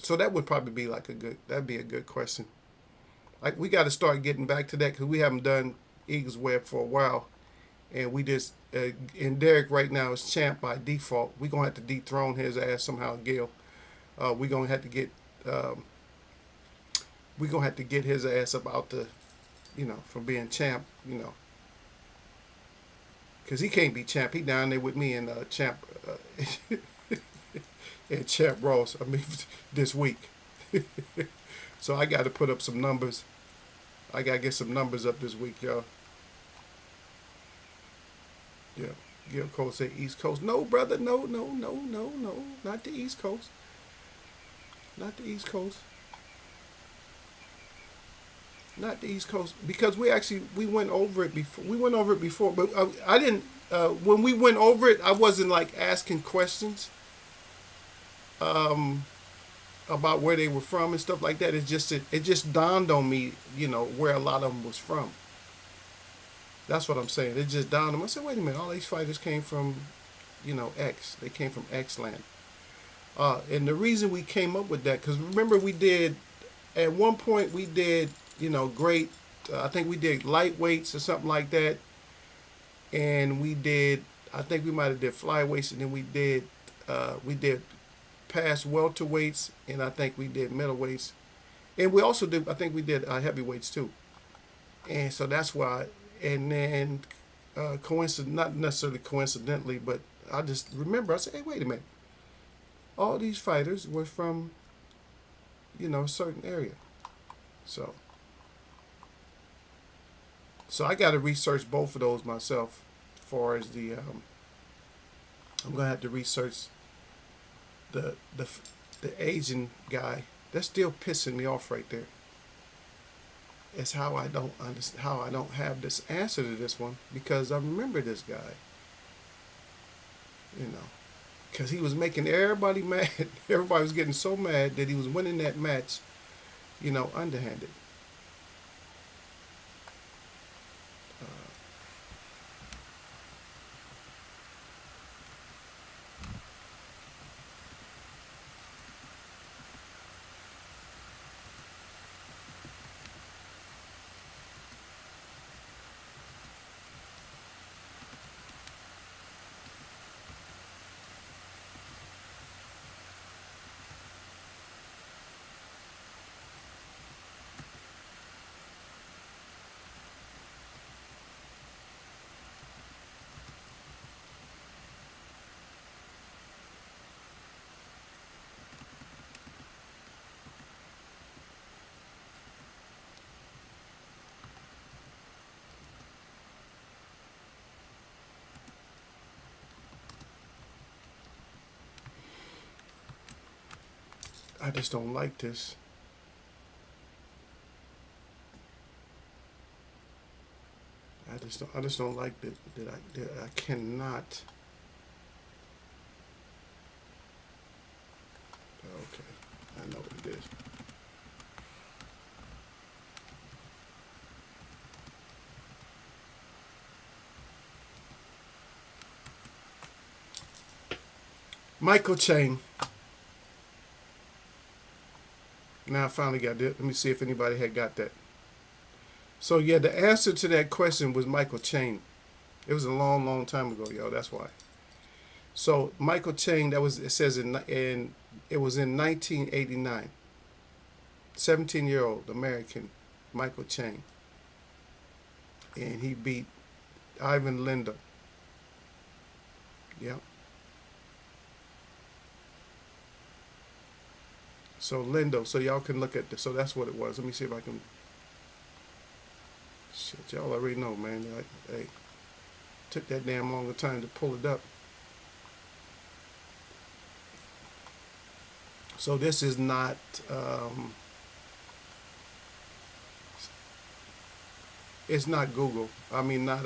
S1: So that would probably be like that'd be a good question. Like we got to start getting back to that because we haven't done Eagles Web for a while, and we just and Derek right now is champ by default. We're gonna have to dethrone his ass somehow, Gil. We're gonna have to get we're gonna have to get his ass up out the, from being champ, because he can't be champ. He down there with me and champ and champ Ross. I mean, this week. So I got to put up some numbers. I got to get some numbers up this week, y'all. Yeah. Gil Cole say East Coast. No, brother. No, no, no, no, no. Not the East Coast. Not the East Coast. Not the East Coast, because we went over it before. We went over it before, but I didn't. When we went over it, I wasn't like asking questions about where they were from and stuff like that. It just dawned on me, where a lot of them was from. That's what I'm saying. It just dawned on me. I said, wait a minute, all these fighters came from, X. They came from X land. And the reason we came up with that, because remember we did, at one point we did, great, I think we did lightweights or something like that. And we did, I think we might have did flyweights, and then we did past welterweights, and I think we did middleweights. And we also did, I think we did heavyweights too. And so that's why, and then not necessarily coincidentally, but I just remember, I said, hey, wait a minute. All these fighters were from, a certain area. So I got to research both of those myself. As far as I'm gonna have to research the Asian guy. That's still pissing me off right there. It's how I don't understand, how I don't have this answer to this one, because I remember this guy. Because he was making everybody mad. Everybody was getting so mad that he was winning that match, underhanded. I just don't like this. I just don't like that I cannot. Okay, I know what it is. Michael Chang. Now I finally got it. Let me see if anybody had got that. So yeah, the answer to that question was Michael Chang. It was a long, long time ago, y'all. That's why. So Michael Chang, it says it was in 1989. 17-year-old American Michael Chang, and he beat Ivan Lendl. Yep. So Lendl. So y'all can look at this. So that's what it was. Let me see if I can. Shit, y'all already know, man. Hey, took that damn long time to pull it up. So this is not. It's not Google. I mean, not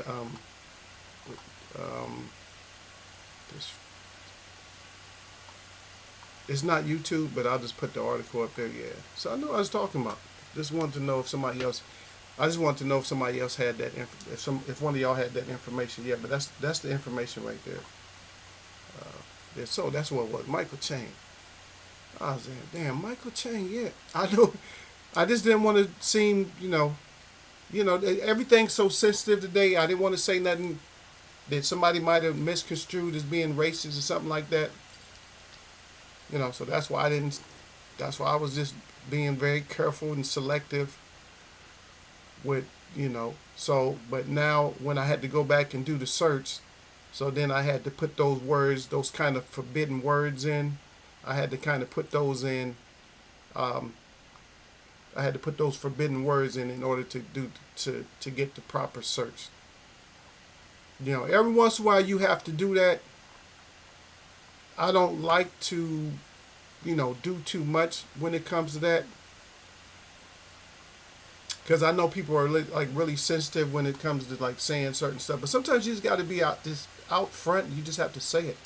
S1: this. It's not YouTube, but I'll just put the article up there. Yeah. So I know what I was talking about. Just wanted to know if somebody else. I just wanted to know if somebody else had that. If one of y'all had that information. Yeah, but that's the information right there. So that's what it was. Michael Chang. I was saying, damn, Michael Chang. Yeah, I know. I just didn't want to seem, everything's so sensitive today. I didn't want to say nothing that somebody might have misconstrued as being racist or something like that. So that's why I was just being very careful and selective with, so, but now when I had to go back and do the search, so then I had to put those words, those kind of forbidden words in. I had to kind of put those in. I had to put those forbidden words in order to get the proper search. Every once in a while you have to do that. I don't like to, do too much when it comes to that, because I know people are like really sensitive when it comes to like saying certain stuff. But sometimes you just got to be out front. You just have to say it.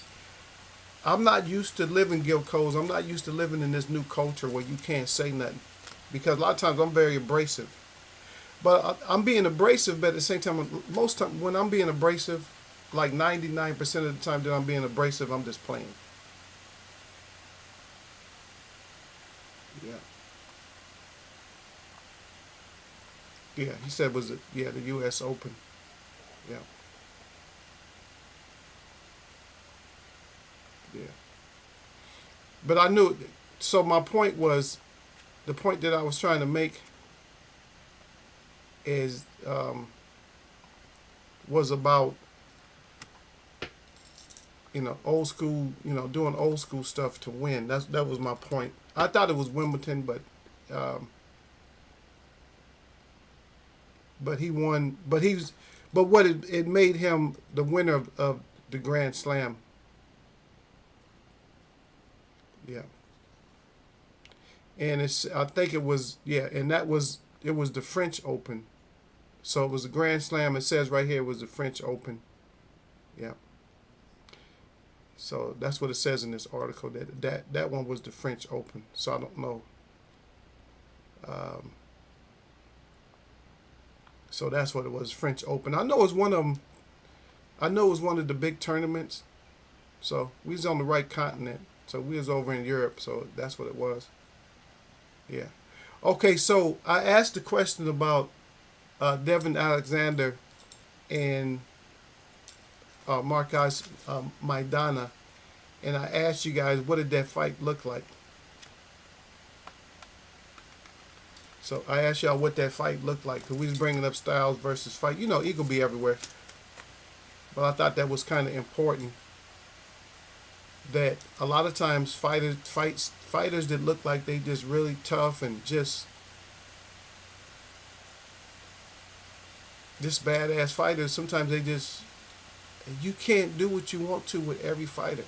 S1: I'm not used to living guilt codes. I'm not used to living in this new culture where you can't say nothing, because a lot of times I'm very abrasive. But I'm being abrasive, but at the same time, most time when I'm being abrasive, like 99% of the time that I'm being abrasive, I'm just playing. Yeah, yeah. He said was it? Yeah, the U.S. Open. Yeah, yeah. But I knew. So my point was the point that I was trying to make is was about old school, doing old school stuff to win. That was my point. I thought it was Wimbledon, um, but he won. But what it made him the winner of the Grand Slam. Yeah, and I think it was and it was the French Open. So it was a Grand Slam. It says right here it was the French Open. Yeah. So that's what it says in this article that one was the French Open. So I don't know. Um, so that's what it was, French Open. I know it's one of them. I know it was one of the big tournaments. So we was on the right continent. So we was over in Europe. So that's what it was. Yeah. Okay. So I asked the question about Devin Alexander and Marcos Maidana, and I asked you guys what did that fight look like. So I asked y'all what that fight looked like because we was bringing up Styles versus fight. Eagle be everywhere, but I thought that was kind of important. That a lot of times fighters that look like they just really tough and just badass fighters. Sometimes you can't do what you want to with every fighter.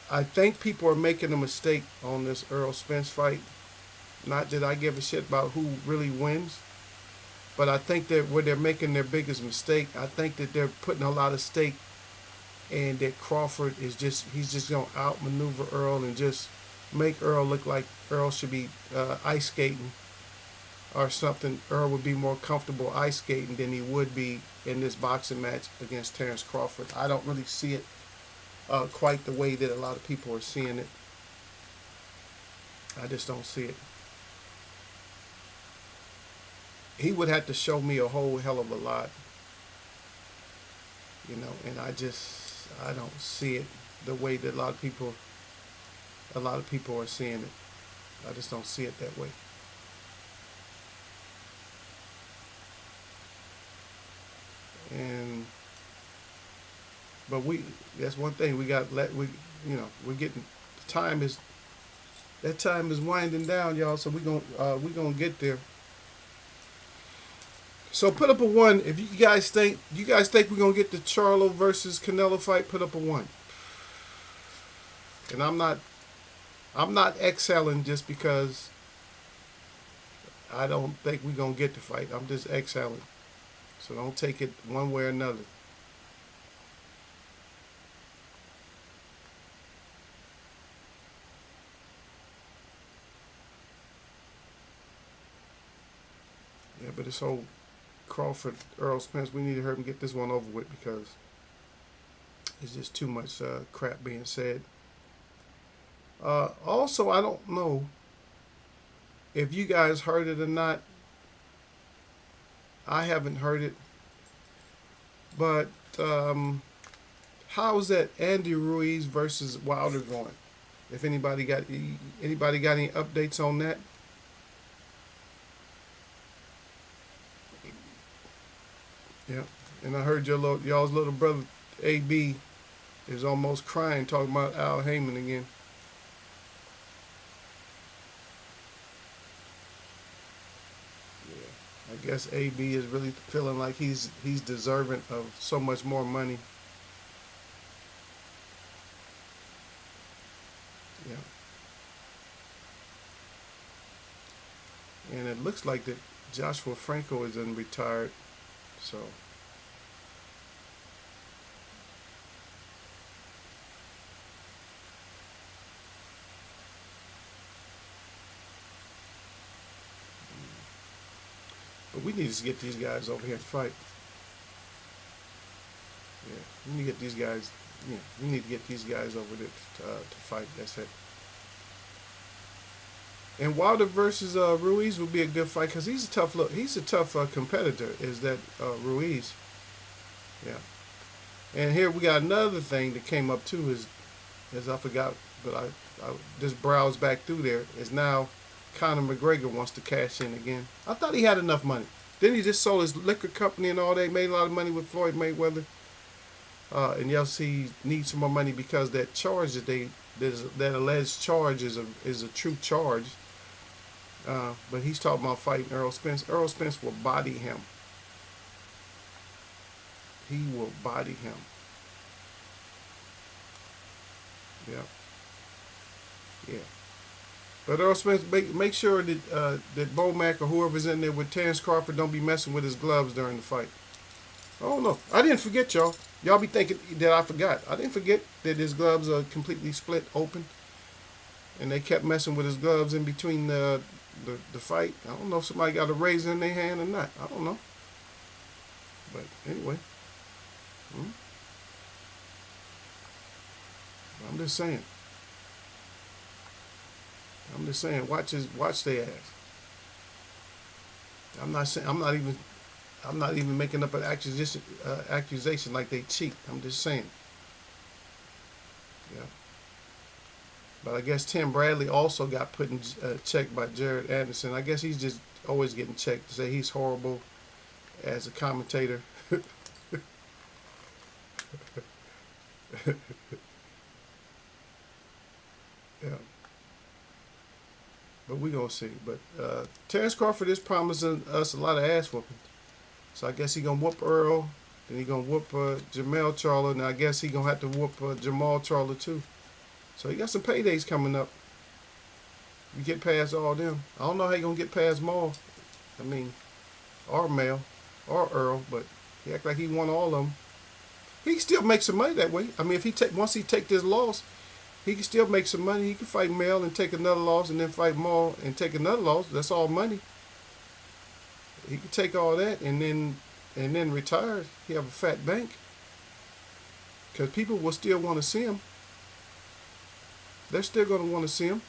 S1: I think people are making a mistake on this Earl Spence fight. Not that I give a shit about who really wins, but I think that where they're making their biggest mistake, I think that they're putting a lot of stake, and that Crawford he's just gonna outmaneuver Earl and just make Earl look like Earl should be ice skating or something. Earl would be more comfortable ice skating than he would be in this boxing match against Terrence Crawford. I don't really see it quite the way that a lot of people are seeing it. I just don't see it. He would have to show me a whole hell of a lot, and I don't see it the way that a lot of people are seeing it. I just don't see it that way. And but that's one thing we got we're getting time is that time is winding down, y'all. So we gonna get there. So put up a one if you guys think we're gonna get the Charlo versus Canelo fight. Put up a one. And I'm not exhaling just because I don't think we're gonna get the fight. I'm just exhaling. So don't take it one way or another. Yeah, but this whole Crawford Earl Spence, we need to hurry and get this one over with because it's just too much crap being said. Also, I don't know if you guys heard it or not. I haven't heard it, but how's that Andy Ruiz versus Wilder going? If anybody got any updates on that? Yeah, and I heard y'all's little brother AB is almost crying talking about Al Heyman again. Yeah, I guess AB is really feeling like he's deserving of so much more money. Yeah, and it looks like that Joshua Franco is in retired. So But we need to get these guys over here and fight. Yeah, we need to get these guys. Yeah, we need to get these guys over there to fight. That's it. And Wilder versus Ruiz would be a good fight because he's a tough look. He's a tough competitor. Is that Ruiz? Yeah. And here we got another thing that came up too. Is I forgot, but I just browsed back through there. Is now Conor McGregor wants to cash in again. I thought he had enough money. Then he just sold his liquor company and all that. He made a lot of money with Floyd Mayweather. And yes, he needs some more money because that charge that alleged charge is a true charge. But he's talking about fighting Errol Spence. Errol Spence will body him. He will body him. Yeah. Yeah. But Earl Spence, make sure that Bomac or whoever's in there with Terrence Crawford don't be messing with his gloves during the fight. Oh no, I didn't forget, y'all. Y'all be thinking that I forgot. I didn't forget that his gloves are completely split open, and they kept messing with his gloves in between the fight. I don't know if somebody got a razor in their hand or not. I don't know. But anyway, I'm just saying. Watch their ass. I'm not even making up an accusation like they cheat. I'm just saying. Yeah. But I guess Tim Bradley also got put in check by Jared Anderson. I guess he's just always getting checked to say he's horrible as a commentator. Yeah. But we gonna see. But Terrence Crawford is promising us a lot of ass whooping. So I guess he gonna whoop Earl. Then he gonna whoop Jermell Charlo. And I guess he gonna have to whoop Jamal Charlo too. So he got some paydays coming up. You get past all them. I don't know how he gonna get past Maul. I mean, or Mel, or Earl. But he act like he won all of them. He can still make some money that way. I mean, if once he take this loss, he can still make some money. He can fight Mel and take another loss, and then fight Maul and take another loss. That's all money. He can take all that and then retire. He have a fat bank. Because people will still want to see him. They're still going to want to see him.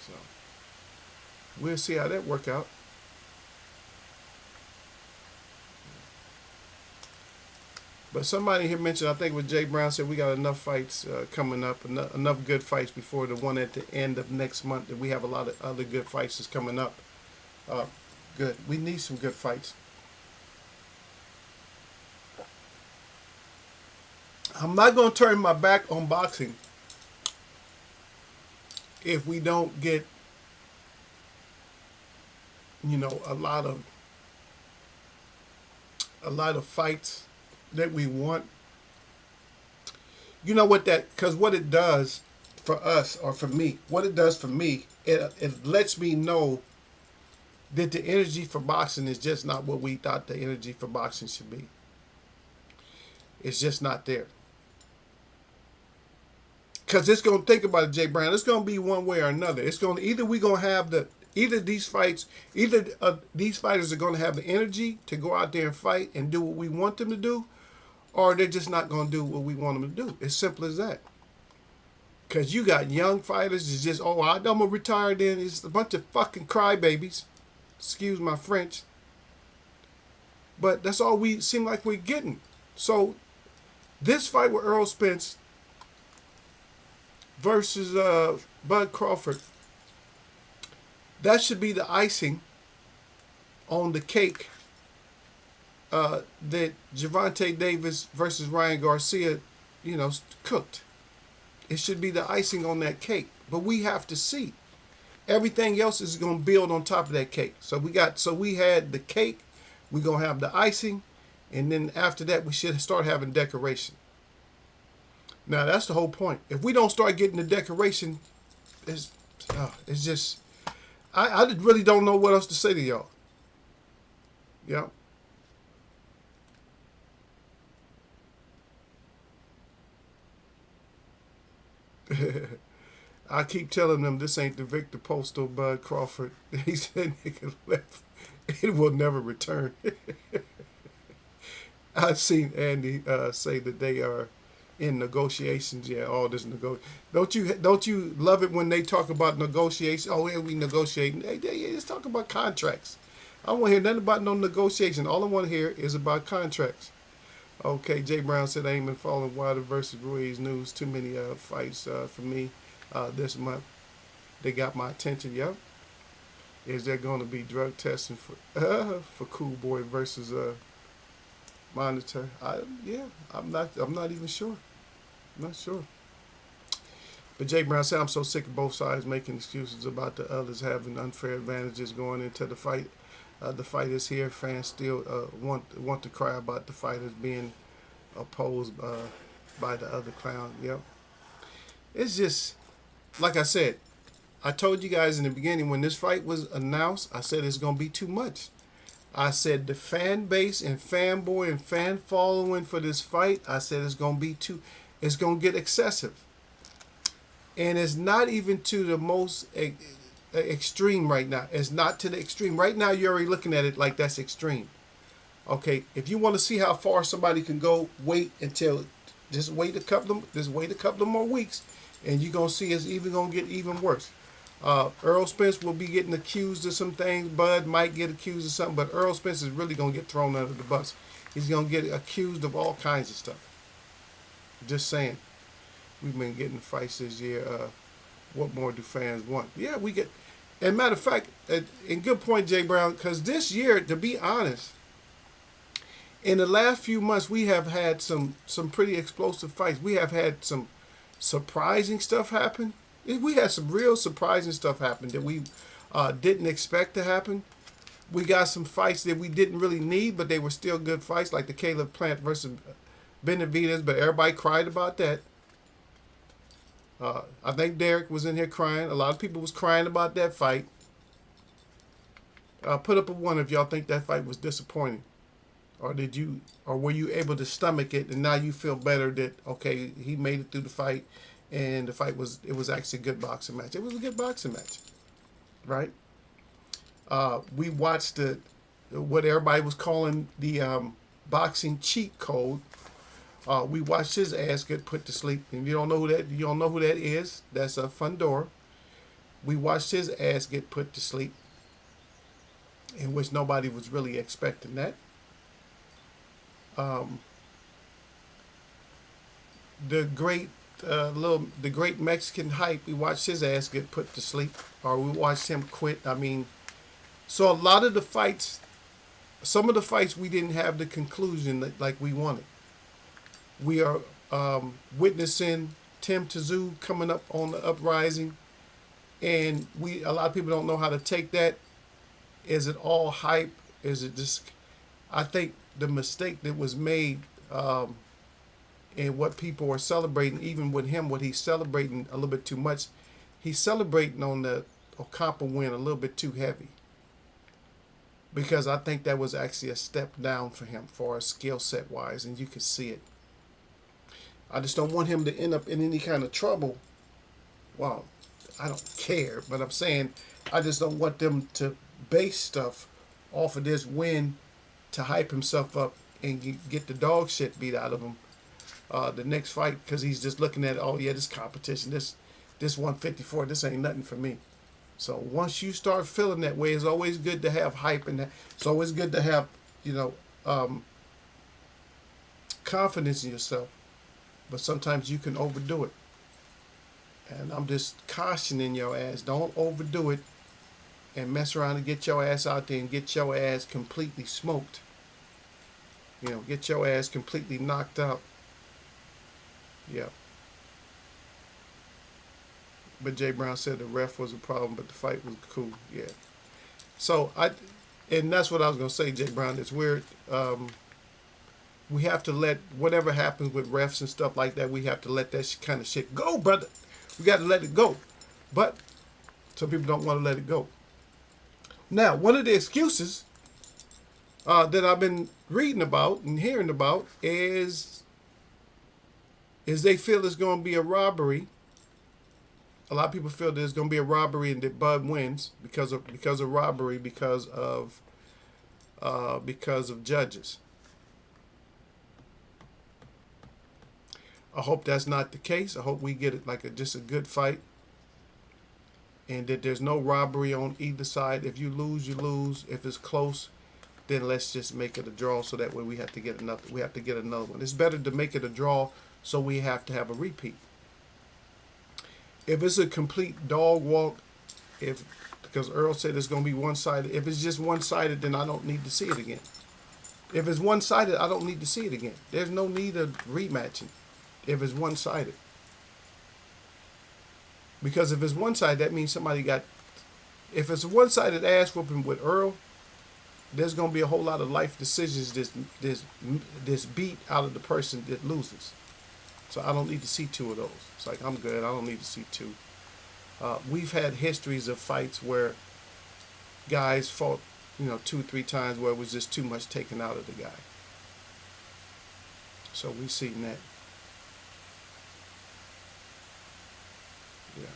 S1: So we'll see how that work out. But somebody here mentioned, I think with Jay Brown said we got enough fights coming up, enough good fights before the one at the end of next month. That we have a lot of other good fights that's coming up. Good. We need some good fights. I'm not going to turn my back on boxing if we don't get, a lot of fights that we want. You know what because what it does for us, or for me, what it does for me, it lets me know that the energy for boxing is just not what we thought the energy for boxing should be. It's just not there. Because it's going to, think about it, Jay Brown, it's going to be one way or another. It's going to, either these fighters are going to have the energy to go out there and fight and do what we want them to do, or they're just not going to do what we want them to do. It's simple as that. Because you got young fighters, it's just, I'm going to retire then. It's a bunch of fucking crybabies. Excuse my French. But that's all we seem like we're getting. So this fight with Earl Spence versus Bud Crawford, that should be the icing on the cake that Gervonta Davis versus Ryan Garcia, cooked. It should be the icing on that cake. But we have to see. Everything else is going to build on top of that cake. So we had the cake, we're going to have the icing, and then after that we should start having decoration. Now that's the whole point. If we don't start getting the decoration, it's just, I really don't know what else to say to y'all. Yeah. I keep telling them this ain't the Victor Postal Bud Crawford. He said nigga left. It will never return. I've seen Andy say that they are in negotiations. Yeah, all this don't you love it when they talk about negotiations? Oh, yeah, we negotiating. They just talk about contracts. I don't want to hear nothing about no negotiation. All I want to hear is about contracts. Okay, Jay Brown said I ain't been following Wilder versus Ruiz news. Too many fights for me this month. They got my attention. Yep. Is there going to be drug testing for Cool Boy versus Monitor? Yeah, I'm not even sure. I'm not sure. But Jay Brown said I'm so sick of both sides making excuses about the others having unfair advantages going into the fight. The fight is here. Fans still want to cry about the fighters being opposed by the other clown. Yep. It's just like I said. I told you guys in the beginning when this fight was announced. I said it's gonna be too much. I said the fan base and fanboy and fan following for this fight. I said it's gonna be too. It's gonna get excessive, and it's not even to the most extreme right now. It's not to the extreme right now. You're already looking at it like that's extreme. Okay, if you want to see how far somebody can go, wait until wait a couple of more weeks, and you're gonna see it's even gonna get even worse. Earl Spence will be getting accused of some things. Bud might get accused of something, but Earl Spence is really gonna get thrown under the bus. He's gonna get accused of all kinds of stuff. Just saying. We've been getting fights this year. What more do fans want? Yeah, we get. And matter of fact, and good point, Jay Brown, because this year, to be honest, in the last few months, we have had some pretty explosive fights. We have had some surprising stuff happen. We had some real surprising stuff happen that we didn't expect to happen. We got some fights that we didn't really need, but they were still good fights, like the Caleb Plant versus Benavidez, but everybody cried about that. I think Derek was in here crying. A lot of people was crying about that fight. Put up a 1 if y'all think that fight was disappointing. Or were you able to stomach it and now you feel better that, okay, he made it through the fight and it was actually a good boxing match. It was a good boxing match, right? We watched what everybody was calling the boxing cheat code. We watched his ass get put to sleep. And you don't know who that is. That's a Fundora. We watched his ass get put to sleep, in which nobody was really expecting that. The great Mexican hype. We watched his ass get put to sleep, or we watched him quit. I mean, so a lot of the fights, some of the fights we didn't have the conclusion like we wanted. We are witnessing Tim Tszyu coming up on the uprising, and a lot of people don't know how to take that. Is it all hype? Is it just? I think the mistake that was made, and what people are celebrating, even with him, what he's celebrating a little bit too much. He's celebrating on the Ocampo win a little bit too heavy, because I think that was actually a step down for him, for skill set wise, and you could see it. I just don't want him to end up in any kind of trouble. Well, I don't care, but I'm saying I just don't want them to base stuff off of this win to hype himself up and get the dog shit beat out of him the next fight, because he's just looking at, oh yeah, this competition, this 154, this ain't nothing for me. So once you start feeling that way, it's always good to have hype, and it's always good to have, confidence in yourself. But sometimes you can overdo it. And I'm just cautioning your ass, don't overdo it and mess around and get your ass out there and get your ass completely smoked. Get your ass completely knocked out. Yeah. But Jay Brown said the ref was a problem, but the fight was cool. Yeah. So and that's what I was gonna say, Jay Brown. It's weird. We have to let whatever happens with refs and stuff like that. We have to let that kind of shit go, brother. We got to let it go. But some people don't want to let it go. Now, one of the excuses that I've been reading about and hearing about is they feel it's going to be a robbery A lot of people feel there's going to be a robbery and that Bud wins because of robbery because of judges. I hope that's not the case. I hope we get it like just a good fight, and that there's no robbery on either side. If you lose, you lose. If it's close, then let's just make it a draw, so that way we have to get another. We have to get another one. It's better to make it a draw, so we have to have a repeat. If it's a complete dog walk, because Earl said it's going to be one-sided. If it's just one-sided, then I don't need to see it again. If it's one-sided, I don't need to see it again. There's no need of rematching if it's one-sided. Because if it's one-sided, that means somebody got... If it's a one-sided ass whooping with Earl, there's going to be a whole lot of life decisions this beat out of the person that loses. So I don't need to see two of those. It's like, I'm good. I don't need to see two. We've had histories of fights where guys fought, 2-3 times where it was just too much taken out of the guy. So we've seen that. Yeah.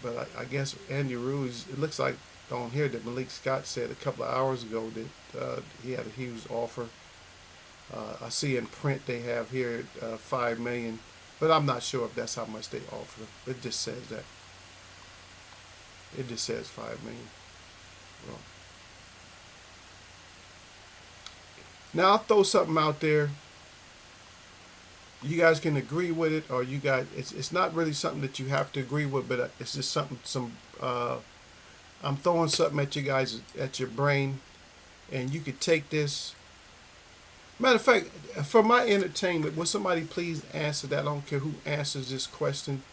S1: But I guess Andy Ruiz, it looks like on here that Malik Scott said a couple of hours ago that he had a huge offer. I see in print they have here $5 million, but I'm not sure if that's how much they offer. It just says that. It just says $5 million. Well, now I'll throw something out there. You guys can agree with it, or you guys. It's not really something that you have to agree with, but it's just something. I'm throwing something at you guys, at your brain, and you could take this. Matter of fact, for my entertainment, will somebody please answer that? I don't care who answers this question,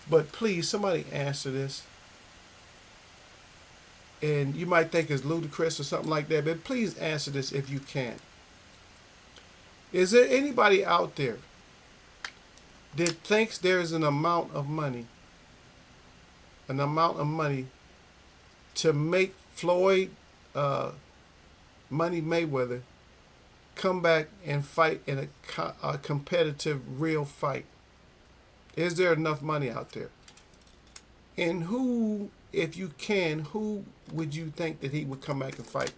S1: but please, somebody answer this. And you might think it's ludicrous or something like that, but please answer this if you can. Is there anybody out there that thinks there's an amount of money to make Floyd Money Mayweather come back and fight in a competitive, real fight? Is there enough money out there? And who, if you can, who would you think that he would come back and fight?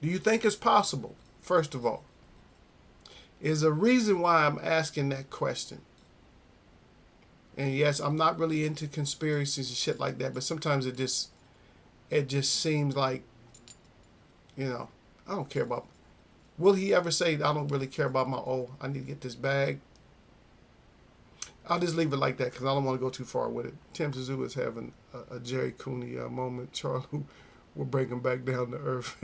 S1: Do you think it's possible? First of all, is a reason why I'm asking that question. And yes, I'm not really into conspiracies and shit like that, but sometimes it just seems like, I don't care about. Will he ever say, I don't really care about I need to get this bag? I'll just leave it like that because I don't want to go too far with it. Tim Tszyu is having a Jerry Cooney moment. Charlie will bring him back down to earth,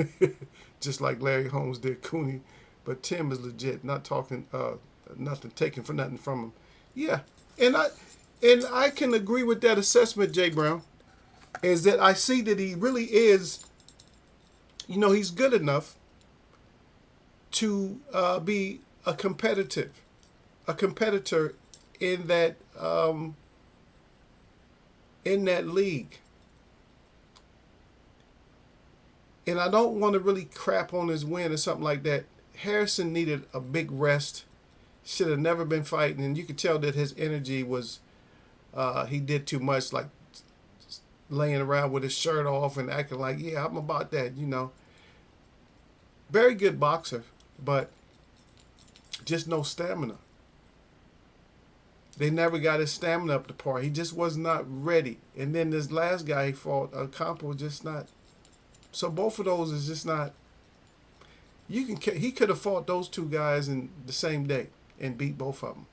S1: just like Larry Holmes did Cooney. But Tim is legit, not talking nothing, taking for nothing from him. Yeah, and I can agree with that assessment, Jay Brown, is that I see that he really is, he's good enough to be a competitor in that league. And I don't want to really crap on his win or something like that. Harrison needed a big rest. Should have never been fighting, and you could tell that his energy was he did too much, like laying around with his shirt off and acting like, yeah, I'm about that, Very good boxer, but just no stamina. They never got his stamina up to par. He just was not ready. And then this last guy he fought, Campo, just not. So both of those is just not. He could have fought those two guys in the same day and beat both of them.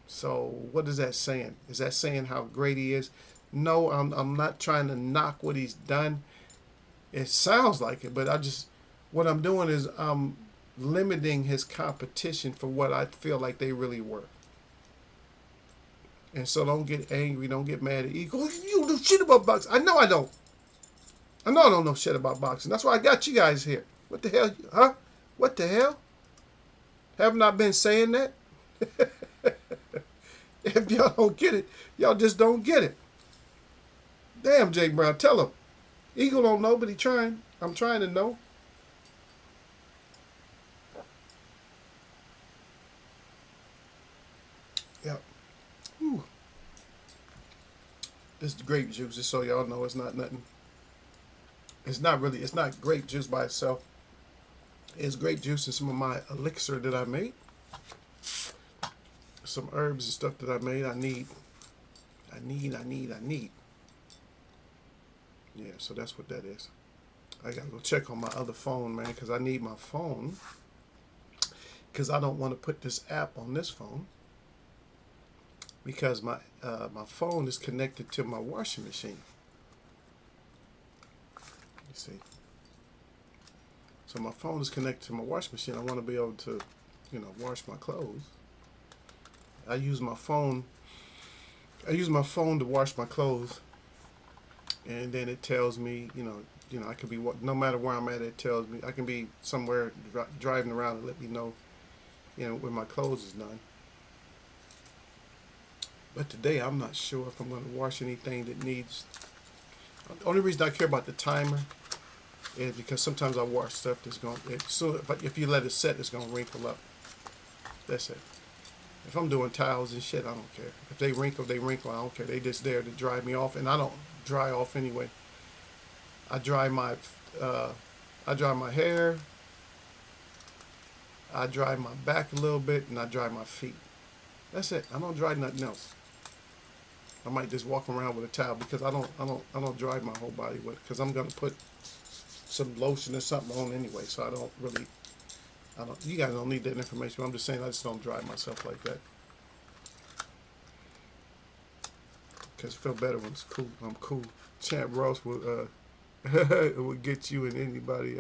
S1: So what is that saying? Is that saying how great he is? No, I'm not trying to knock what he's done. It sounds like it, but what I'm doing is I'm limiting his competition for what I feel like they really were. And so don't get angry, don't get mad at Eagle. You don't know shit about boxing. I know I don't. I know I don't know shit about boxing. That's why I got you guys here. What the hell? Huh? What the hell? Haven't I been saying that? If y'all don't get it, y'all just don't get it. Damn, Jake Brown, tell him. Eagle don't know, but he trying. I'm trying to know. Yep. Whew. This grape juice, just so y'all know, it's not nothing. It's not really. It's not grape juice by itself. It's grape juice and some of my elixir that I made. Some herbs and stuff that I made. I need. Yeah, so that's what that is. I gotta go check on my other phone, man, because I need my phone. Because I don't want to put this app on this phone. Because my phone is connected to my washing machine. You see. So my phone is connected to my washing machine. I want to be able to, wash my clothes. I use my phone. I use my phone to wash my clothes, and then it tells me, I could be no matter where I'm at. It tells me I can be somewhere driving around and let me know, when my clothes is done. But today I'm not sure if I'm going to wash anything that needs. The only reason I care about the timer is because sometimes I wash stuff that's going. But if you let it set, it's going to wrinkle up. That's it. If I'm doing towels and shit, I don't care. If they wrinkle, they wrinkle. I don't care. They just there to dry me off, and I don't dry off anyway. I dry my hair. I dry my back a little bit, and I dry my feet. That's it. I don't dry nothing else. I might just walk around with a towel because I don't dry my whole body with it because I'm gonna put some lotion or something on anyway. So I don't really. You guys don't need that information. I'm just saying I just don't dry myself like that. Because I feel better when it's cool. I'm cool. Champ Ross will get you and anybody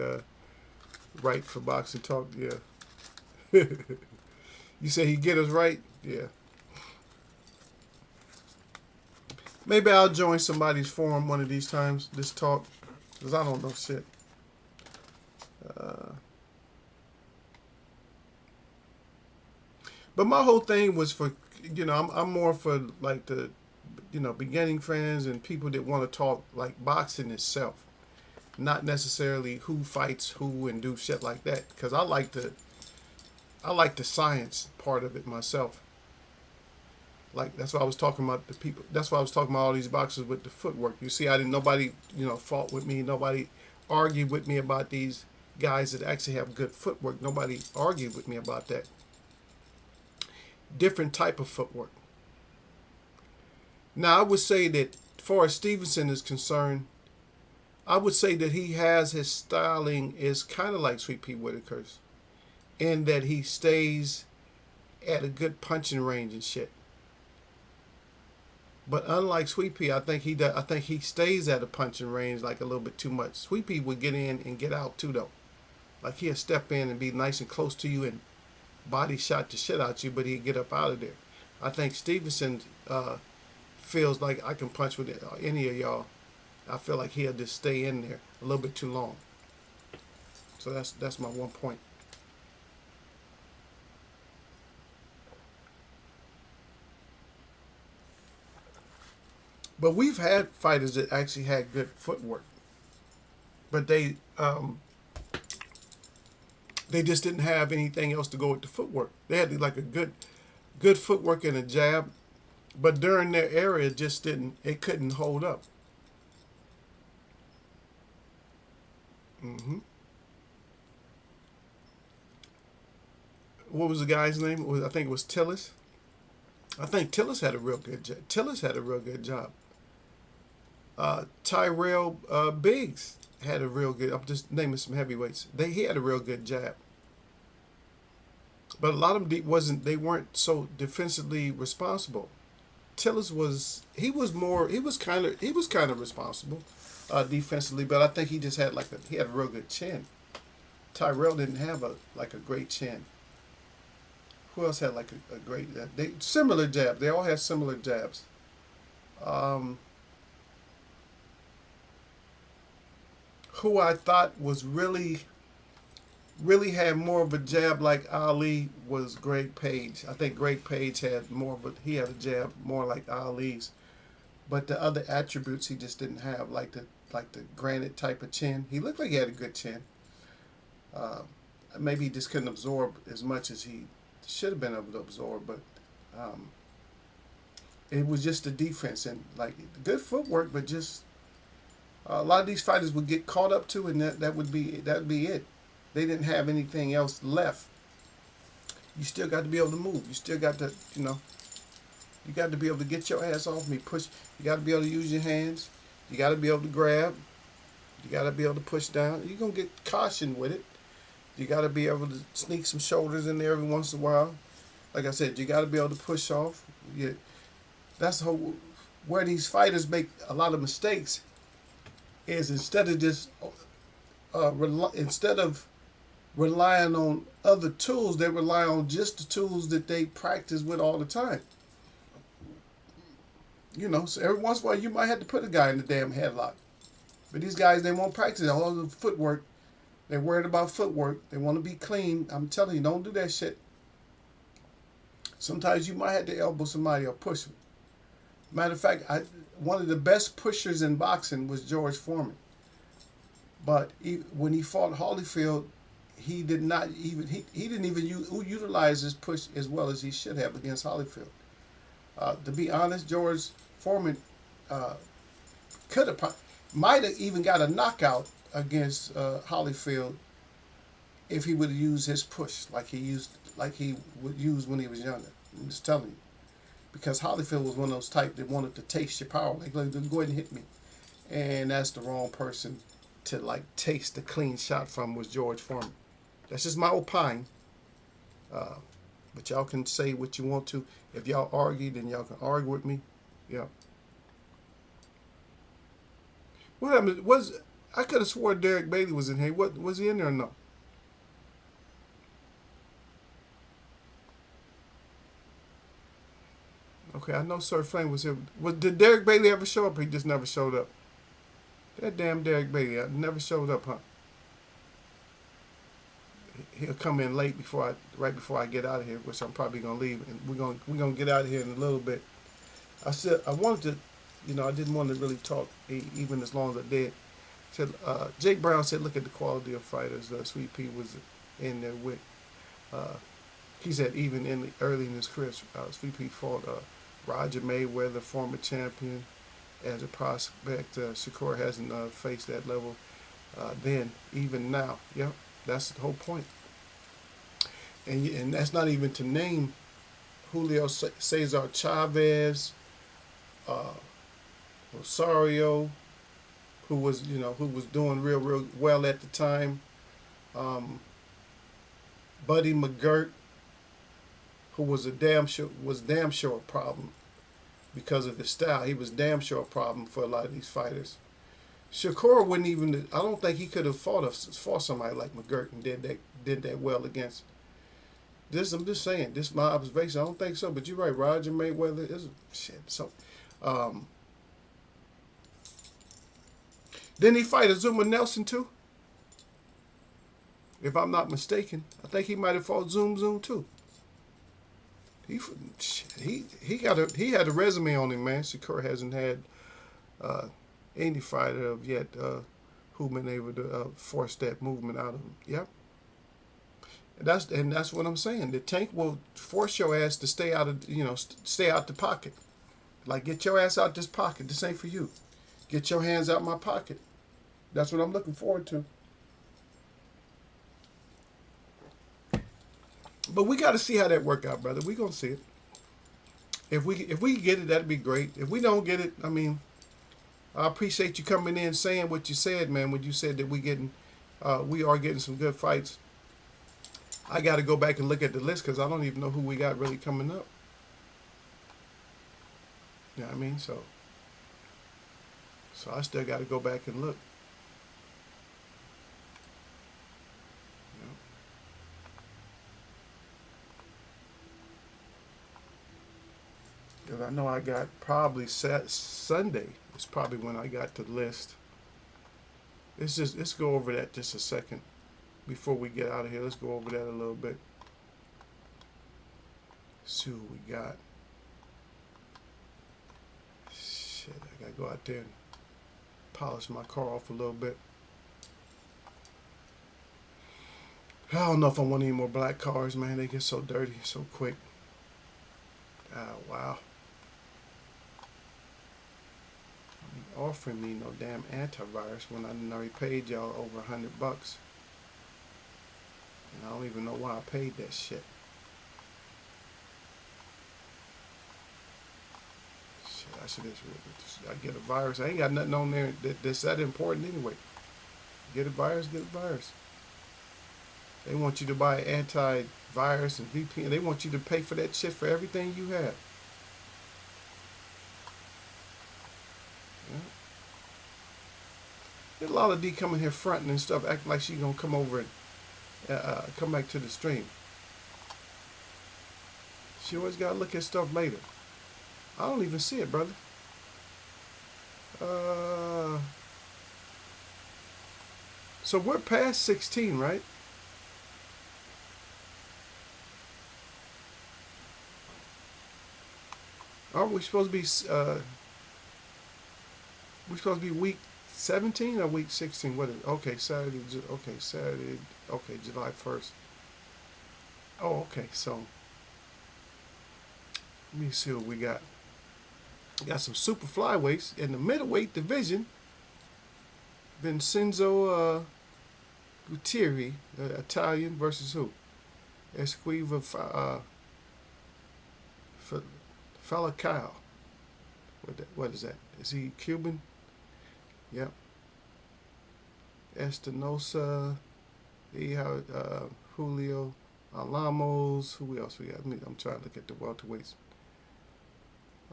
S1: right for boxing talk. Yeah. You say he get us right? Yeah. Maybe I'll join somebody's forum one of these times, this talk. Because I don't know shit. But my whole thing was for, I'm more for like the, beginning friends and people that want to talk like boxing itself, not necessarily who fights who and do shit like that. Because I like the science part of it myself. Like that's why I was talking about the people. That's why I was talking about all these boxers with the footwork. You see, nobody fought with me. Nobody argued with me about these guys that actually have good footwork. Nobody argued with me about that. Different type of footwork. Now, I would say that, as far as Stevenson is concerned, I would say that his styling is kind of like Sweet Pea Whitaker's, in that he stays at a good punching range and shit. But unlike Sweet Pea, I think he stays at a punching range like a little bit too much. Sweet Pea would get in and get out too, though. Like he'll step in and be nice and close to you and body shot the shit out you, but he'd get up out of there. I think Stevenson feels like I can punch with any of y'all. I feel like he'll just stay in there a little bit too long. So that's my one point. But we've had fighters that actually had good footwork, but they just didn't have anything else to go with the footwork. They had like a good footwork and a jab, but during their era, it couldn't hold up. hmm What was the guy's name? I think it was Tillis. I think Tillis had a real good job. Tyrell Biggs had a real good. I'm just naming some heavyweights. He had a real good jab, but a lot of them they weren't so defensively responsible. Tillis was kind of responsible defensively, but I think he just had he had a real good chin. Tyrell didn't have a great chin. Who else had like a great similar jab? They all had similar jabs. Um, who I thought was really had more of a jab like Ali was Greg Page. I think Greg Page had more, but he had a jab more like Ali's. But the other attributes he just didn't have, like the granite type of chin. He looked like he had a good chin. Uh, Maybe he just couldn't absorb as much as he should have been able to absorb. But It was just the defense and like good footwork, but just a lot of these fighters would get caught up to, and that would be it. They didn't have anything else left. You still got to be able to move. You still got to, you got to be able to get your ass off me. Push. You got to be able to use your hands. You got to be able to grab. You got to be able to push down. You're gonna get caution with it. You got to be able to sneak some shoulders in there every once in a while. Like I said, you got to be able to push off. That's where these fighters make a lot of mistakes. Is instead of just instead of relying on other tools, they rely on just the tools that they practice with all the time. So every once in a while you might have to put a guy in the damn headlock. But these guys, they won't practice all the footwork. They're worried about footwork. They want to be clean. I'm telling you, don't do that shit. Sometimes you might have to elbow somebody or push them. Matter of fact, one of the best pushers in boxing was George Foreman. But when he fought Holyfield, he didn't even utilize his push as well as he should have against Holyfield. To be honest, George Foreman might have even got a knockout against Holyfield if he would have used his push like he would use when he was younger. I'm just telling you, because Holyfield was one of those type that wanted to taste your power. Like, go ahead and hit me, and that's the wrong person to like taste the clean shot from was George Foreman. That's just my opinion. But y'all can say what you want to. If y'all argue, then y'all can argue with me. Yeah. What happened? I could have swore Derek Bailey was in here. What was he in there or no? Okay, I know Sir Flame was here. Did Derek Bailey ever show up? Or he just never showed up. That damn Derek Bailey never showed up, huh? He'll come in late right before I get out of here, which I'm probably gonna leave, and we're gonna get out of here in a little bit. I wanted to, I didn't want to really talk even as long as I did. Said Jake Brown said, look at the quality of fighters Sweet Pea was in there with. He said even early in his career, Sweet Pea fought Roger Mayweather, former champion. As a prospect, Shakur hasn't faced that level then, even now. Yep, that's the whole point. And that's not even to name Julio Cesar Chavez, Rosario, who was doing real well at the time. Buddy McGirt, who was damn sure a problem because of his style. He was damn sure a problem for a lot of these fighters. Shakur wouldn't even. I don't think he could have fought somebody like McGirt and did that well against. This I'm just saying. This is my observation. I don't think so, but you're right. Roger Mayweather is shit. So, didn't he fight Azuma Nelson too? If I'm not mistaken, I think he might have fought Zoom too. He had a resume on him, man. Shakur hasn't had any fighter of yet who been able to force that movement out of him. Yep. That's what I'm saying. The tank will force your ass to stay out of stay out the pocket. Like, get your ass out this pocket. This ain't for you. Get your hands out my pocket. That's what I'm looking forward to. But we got to see how that work out, brother. We gonna see it. If we get it, that'd be great. If we don't get it, I mean, I appreciate you coming in saying what you said, man. When you said that we are getting some good fights. I got to go back and look at the list because I don't even know who we got really coming up. You know what I mean? So I still got to go back and look. Because I know I got probably Sunday. It's probably when I got the list. Let's go over that just a second. Before we get out of here, let's go over that a little bit. See what we got. Shit, I gotta go out there and polish my car off a little bit. I don't know if I want any more black cars, man. They get so dirty so quick. Oh, wow. offering me no damn antivirus when I done already paid y'all over $100. And I don't even know why I paid that shit. Shit, I should just, I get a virus. I ain't got nothing on there that's that important anyway. Get a virus, get a virus. They want you to buy antivirus and VPN. They want you to pay for that shit for everything you have. Yeah. There's a lot of D coming here fronting and stuff, acting like she gonna come over and come back to the stream. She always gotta look at stuff later. I don't even see it, brother. So we're past 16, right? Aren't we supposed to be? We supposed to be week 17 or week 16? What is it? Okay, Saturday. Okay, Saturday. Okay, July 1st. Oh, okay. So let me see what we got. We got some super flyweights in the middleweight division. Vincenzo Gutierrez, Italian, versus who? Esquiva Falcao. What is that? Is he Cuban? Yep. Espinosa, Julio Alamos. Who else we got? I'm trying to look at the welterweights.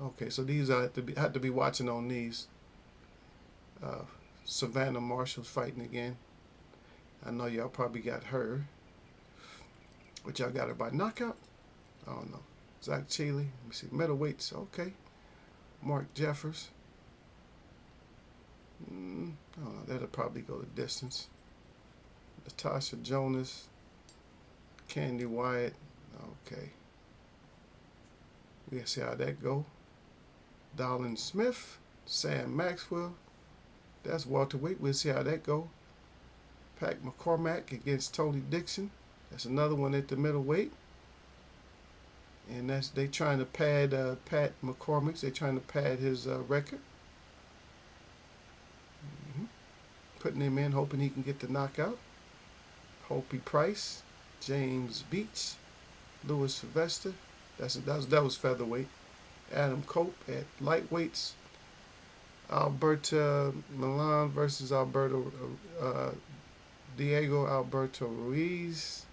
S1: Okay, so these I had to be watching on these. Savannah Marshall's fighting again. I know y'all probably got her. But y'all got her by knockout? I don't know. Zach Chile. Let me see. Middleweights. Okay. Mark Jeffers. I don't know. That'll probably go the distance. Natasha Jonas. Candy Wyatt. Okay. We'll see how that go. Darlene Smith. Sam Maxwell. That's welterweight. We'll see how that go. Pat McCormack against Tony Dixon. That's another one at the middleweight. And that's they trying to pad Pat McCormack's. They trying to pad his record. Putting him in, hoping he can get the knockout. Hopi Price, James Beach, Louis Sylvester. That was featherweight. Adam Cope at lightweights. Alberto Milan versus Diego Alberto Ruiz,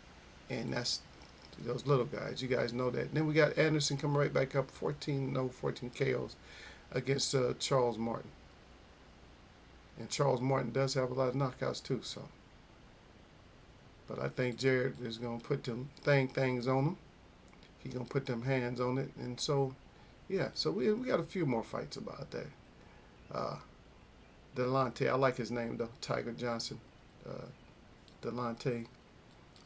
S1: and that's those little guys. You guys know that. Then we got Anderson coming right back up, 14 KOs against Charles Martin. And Charles Martin does have a lot of knockouts too. So, but I think Jared is gonna put them things on him. He's gonna put them hands on it, and so yeah. So we got a few more fights about that. Delonte, I like his name though, Tiger Johnson. Delonte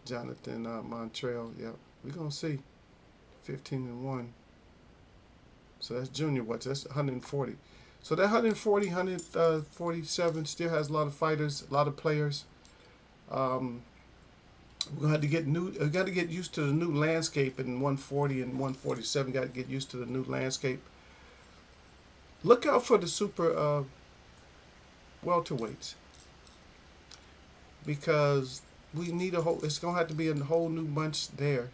S1: Jonathan Montreal. Yep, we're gonna see. 15-1. So that's junior watch. That's 140. So that 140, 147 still has a lot of fighters, a lot of players. We're gonna have to get We got to get used to the new landscape in 140 and 147. Got to get used to the new landscape. Look out for the super welterweights, because we need it's gonna have to be a whole new bunch there.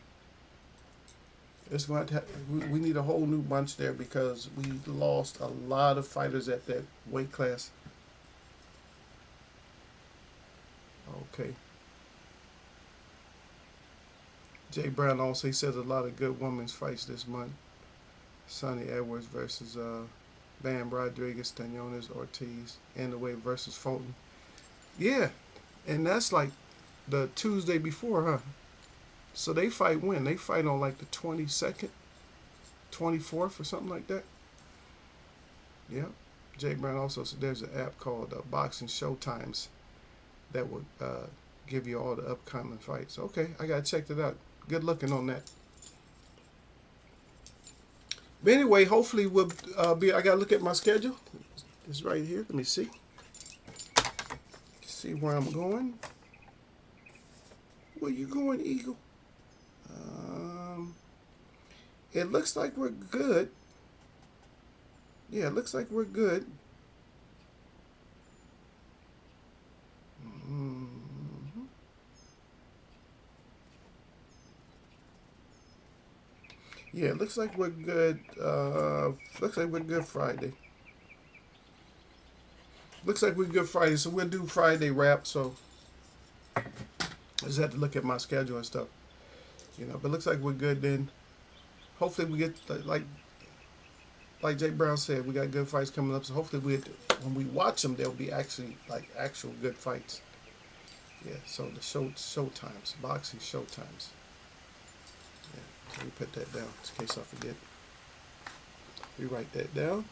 S1: It's going to we need a whole new bunch there because we lost a lot of fighters at that weight class. Okay. Jay Brown also, he says a lot of good women's fights this month. Sonny Edwards versus Bam Rodriguez, Staniones Ortiz, Andaway versus Fulton. Yeah, and that's like the Tuesday before, huh? So they fight when? They fight on like the 22nd, 24th or something like that. Yeah. Jay Brown also said there's an app called Boxing Showtimes that will give you all the upcoming fights. Okay, I got to check that out. Good looking on that. But anyway, hopefully we'll I got to look at my schedule. It's right here. Let me see. See where I'm going. Where you going, Eagle? It looks like we're good. Yeah, it looks like we're good. Yeah, it looks like we're good. Looks like we're good Friday. Looks like we're good Friday, so we'll do Friday wrap. So I just have to look at my schedule and stuff, But looks like we're good then. Hopefully we get like Jay Brown said, we got good fights coming up. So hopefully when we watch them, they'll be actually like actual good fights. Yeah. So the show times, boxing show times. Yeah. So let me put that down in case I forget. We write that down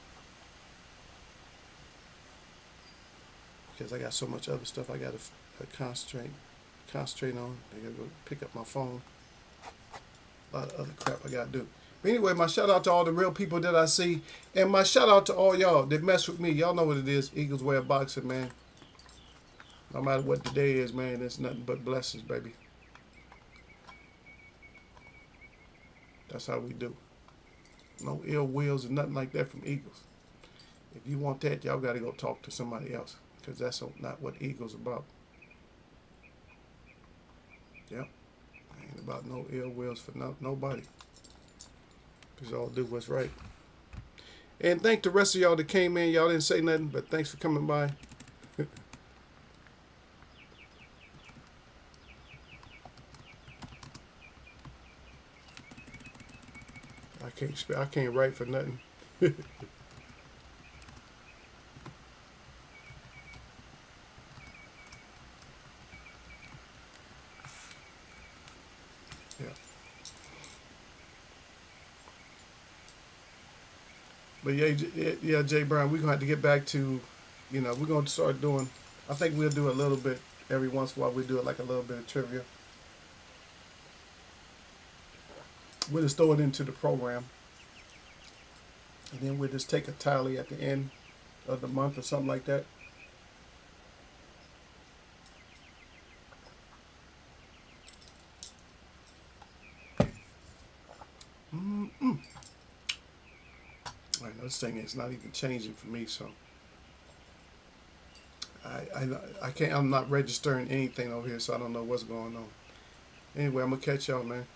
S1: because I got so much other stuff I got to concentrate on. I got to go pick up my phone. A lot of other crap I got to do. But anyway, my shout out to all the real people that I see, and my shout out to all y'all that mess with me. Y'all know what it is. Eagles Way of Boxing, man. No matter what the day is, man, it's nothing but blessings, baby. That's how we do. No ill wills and nothing like that from Eagles. If you want that, y'all got to go talk to somebody else, because that's not what Eagles about. Yep. Ain't about no ill wills for nobody. Just all do what's right. And thank the rest of y'all that came in. Y'all didn't say nothing, but thanks for coming by. I can't write for nothing. Yeah. But yeah, Jay Brown, we're gonna have to get back to, we're gonna start doing. I think we'll do a little bit every once in a while. We do it like a little bit of trivia. We'll just throw it into the program, and then we'll just take a tally at the end of the month or something like that. Mm-mm. I know this thing is not even changing for me, so I can't. I'm not registering anything over here, so I don't know what's going on. Anyway, I'm gonna catch y'all, man.